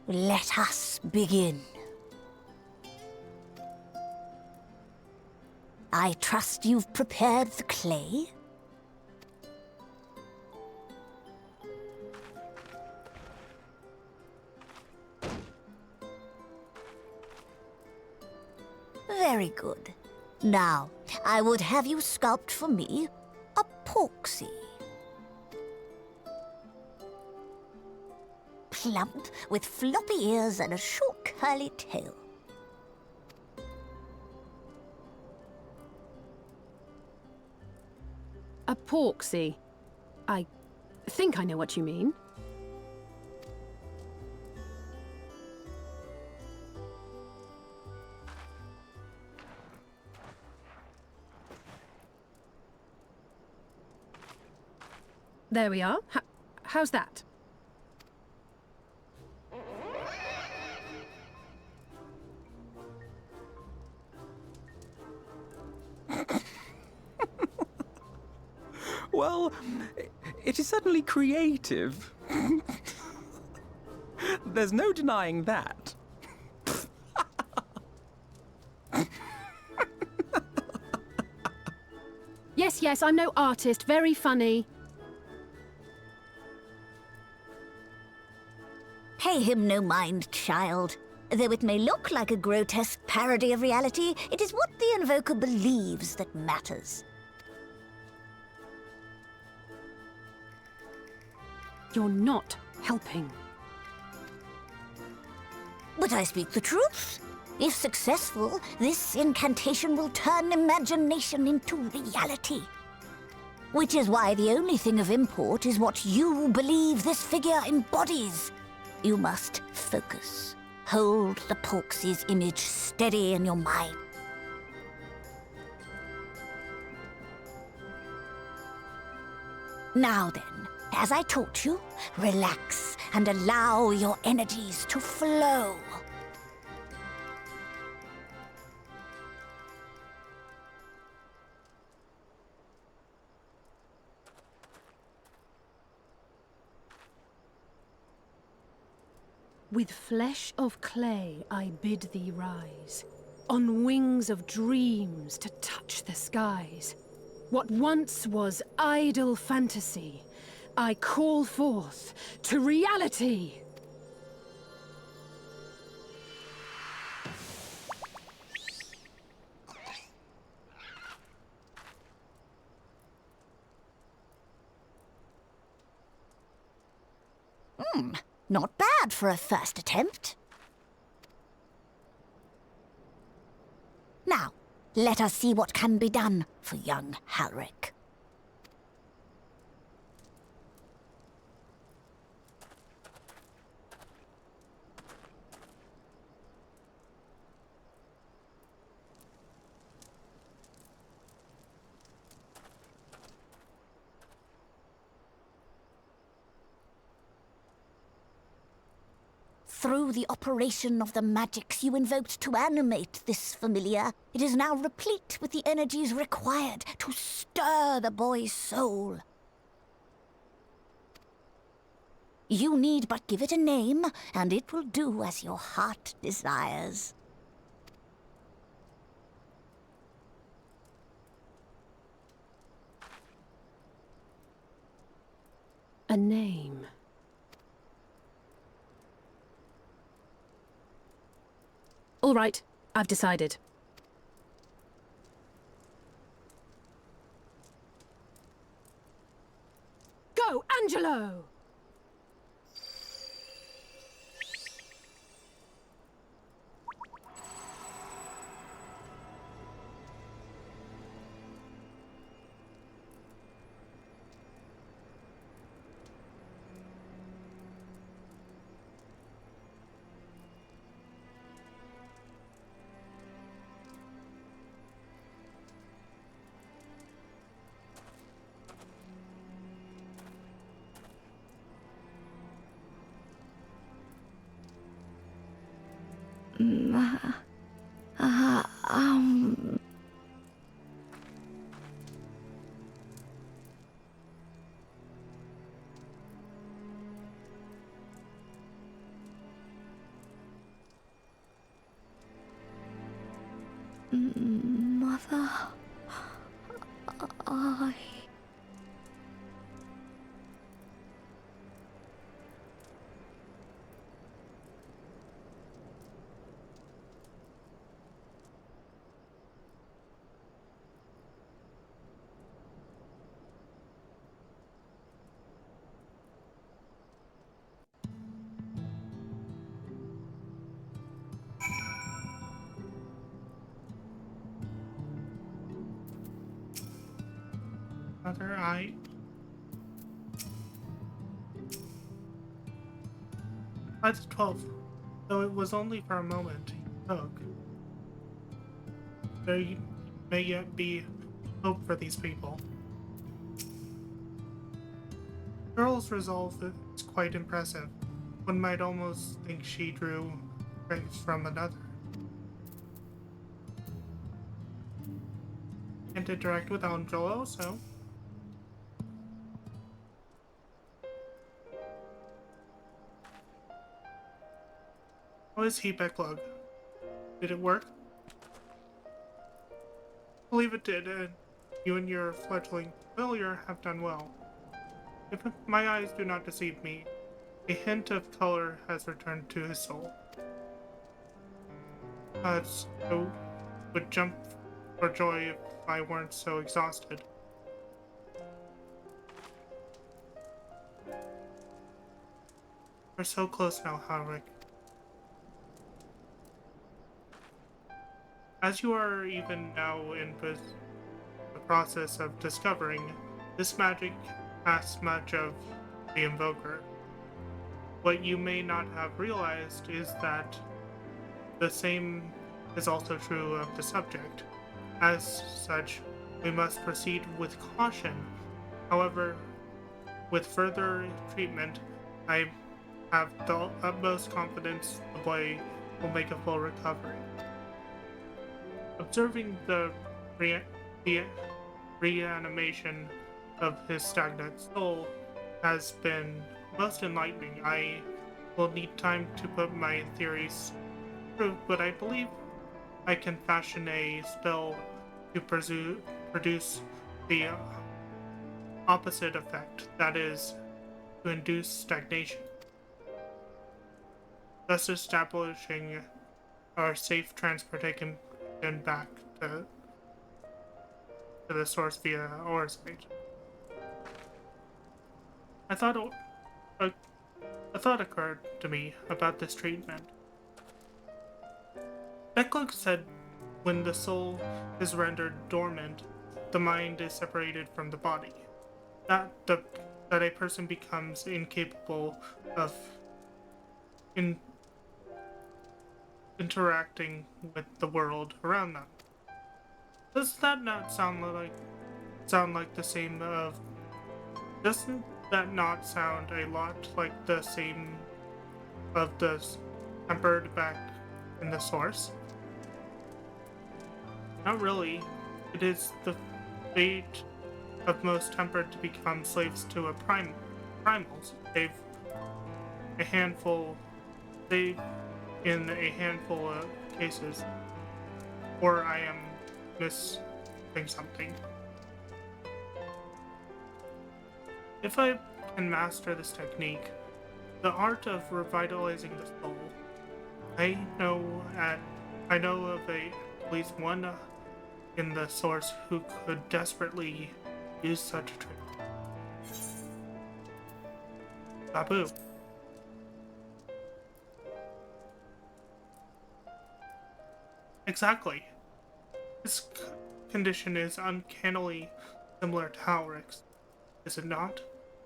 Let us begin. I trust you've prepared the clay? Very good. Now, I would have you sculpt for me a Ffxiv. Plump, with floppy ears and a short curly tail. A Ffxiv. I think I know what you mean. There we are. How's that? Well, it is certainly creative. There's no denying that. Yes, I'm no artist. Very funny. Pay him no mind, child. Though it may look like a grotesque parody of reality, it is what the invoker believes that matters. You're not helping. But I speak the truth. If successful, this incantation will turn imagination into reality. Which is why the only thing of import is what you believe this figure embodies. You must focus. Hold the Ffxiv's image steady in your mind. Now then, as I taught you, relax and allow your energies to flow. With flesh of clay I bid thee rise, on wings of dreams to touch the skies. What once was idle fantasy, I call forth to reality! Not bad for a first attempt. Now, let us see what can be done for young Halric. Through the operation of the magics you invoked to animate this familiar, it is now replete with the energies required to stir the boy's soul. You need but give it a name, and it will do as your heart desires. A name. All right, I've decided. Go, Angelo! Mother... I... Mother, I the 12th, though it was only for a moment, he spoke. There may yet be hope for these people. Girl's resolve is quite impressive. One might almost think she drew strength from another. Can't interact with Angelo, so... How is Heatback Lug? Did it work? I believe it did, and you and your fledgling familiar have done well. If my eyes do not deceive me, a hint of color has returned to his soul. I would jump for joy if I weren't so exhausted. We're so close now, Halric. As you are even now in the process of discovering, this magic asks much of the Invoker. What you may not have realized is that the same is also true of the subject. As such, we must proceed with caution. However, with further treatment, I have the utmost confidence the boy will make a full recovery. Observing the reanimation of his stagnant soul has been most enlightening. I will need time to put my theories through, but I believe I can fashion a spell to produce the opposite effect. That is, to induce stagnation, thus establishing our safe transportation back to the source via our site. A thought occurred to me about this treatment. Becklock said when the soul is rendered dormant, the mind is separated from the body. That a person becomes incapable of interacting with the world around them. Does that not sound like the same of? Doesn't that not sound a lot like the same of the tempered back in the source? Not really. It is the fate of most tempered to become slaves to a primals, save in a handful of cases. Or I am missing something. If I can master this technique, the art of revitalizing the soul, I know of at least one in the source who could desperately use such a trick. Babu. Exactly. This condition is uncannily similar to Halrick's, is it not?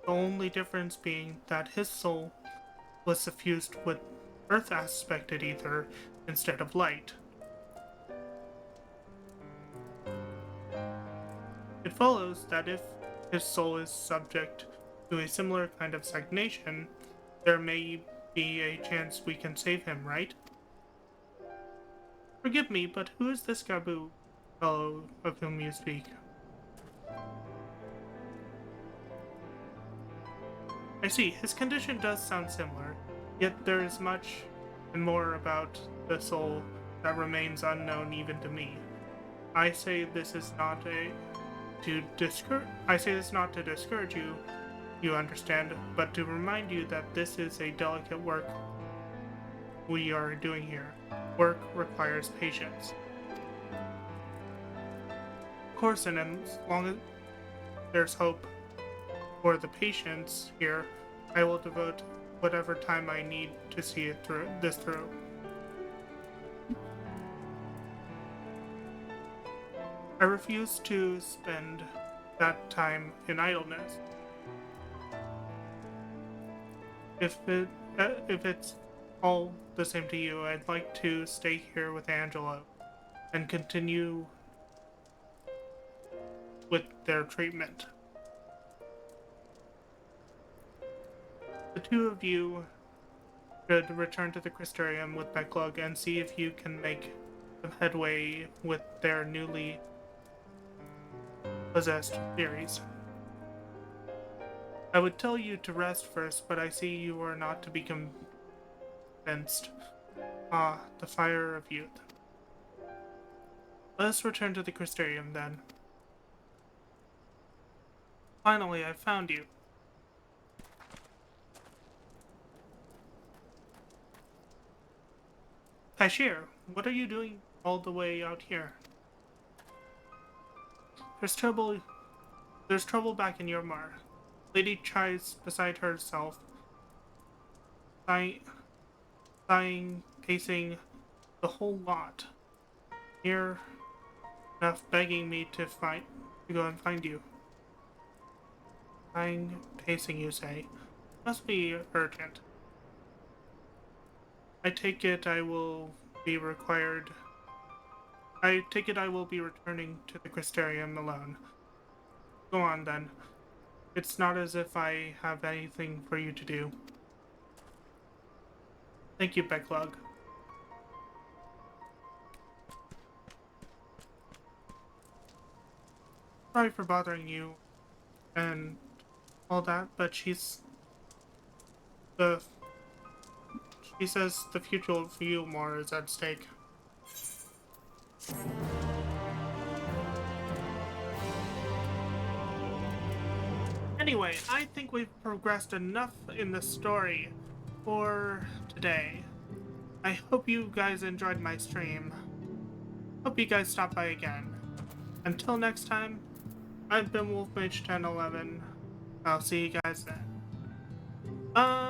The only difference being that his soul was suffused with earth aspected ether instead of light. It follows that if his soul is subject to a similar kind of stagnation, there may be a chance we can save him, right? Forgive me, but who is this Gabu fellow of whom you speak? I see, his condition does sound similar, yet there is much and more about the soul that remains unknown even to me. I say this not to discourage you, you understand, but to remind you that this is a delicate work we are doing here. Work requires patience. Of course, and as long as there's hope for the patients here, I will devote whatever time I need to see this through. I refuse to spend that time in idleness. If it's all the same to you, I'd like to stay here with Angelo and continue with their treatment. The two of you should return to the Crystarium with Becklug and see if you can make some headway with their newly possessed theories. I would tell you to rest first, but I see you are not to be convinced. Ah, the fire of youth. Let us return to the Crystarium then. Finally, I found you. Tashir, what are you doing all the way out here? There's trouble back in Yormar. Lady Chai's beside herself, sighing, pacing the whole lot. Near enough begging me to go and find you. Sighing, pacing, you say? Must be urgent. I take it I will be returning to the Crystarium alone. Go on then. It's not as if I have anything for you to do. Thank you, Becklug. Sorry for bothering you and all that, but she says the future of Yormar is at stake. Anyway, I think we've progressed enough in the story for today. I hope you guys enjoyed my stream. Hope you guys stop by again. Until next time, I've been Wolfmage1011. I'll see you guys then. Bye!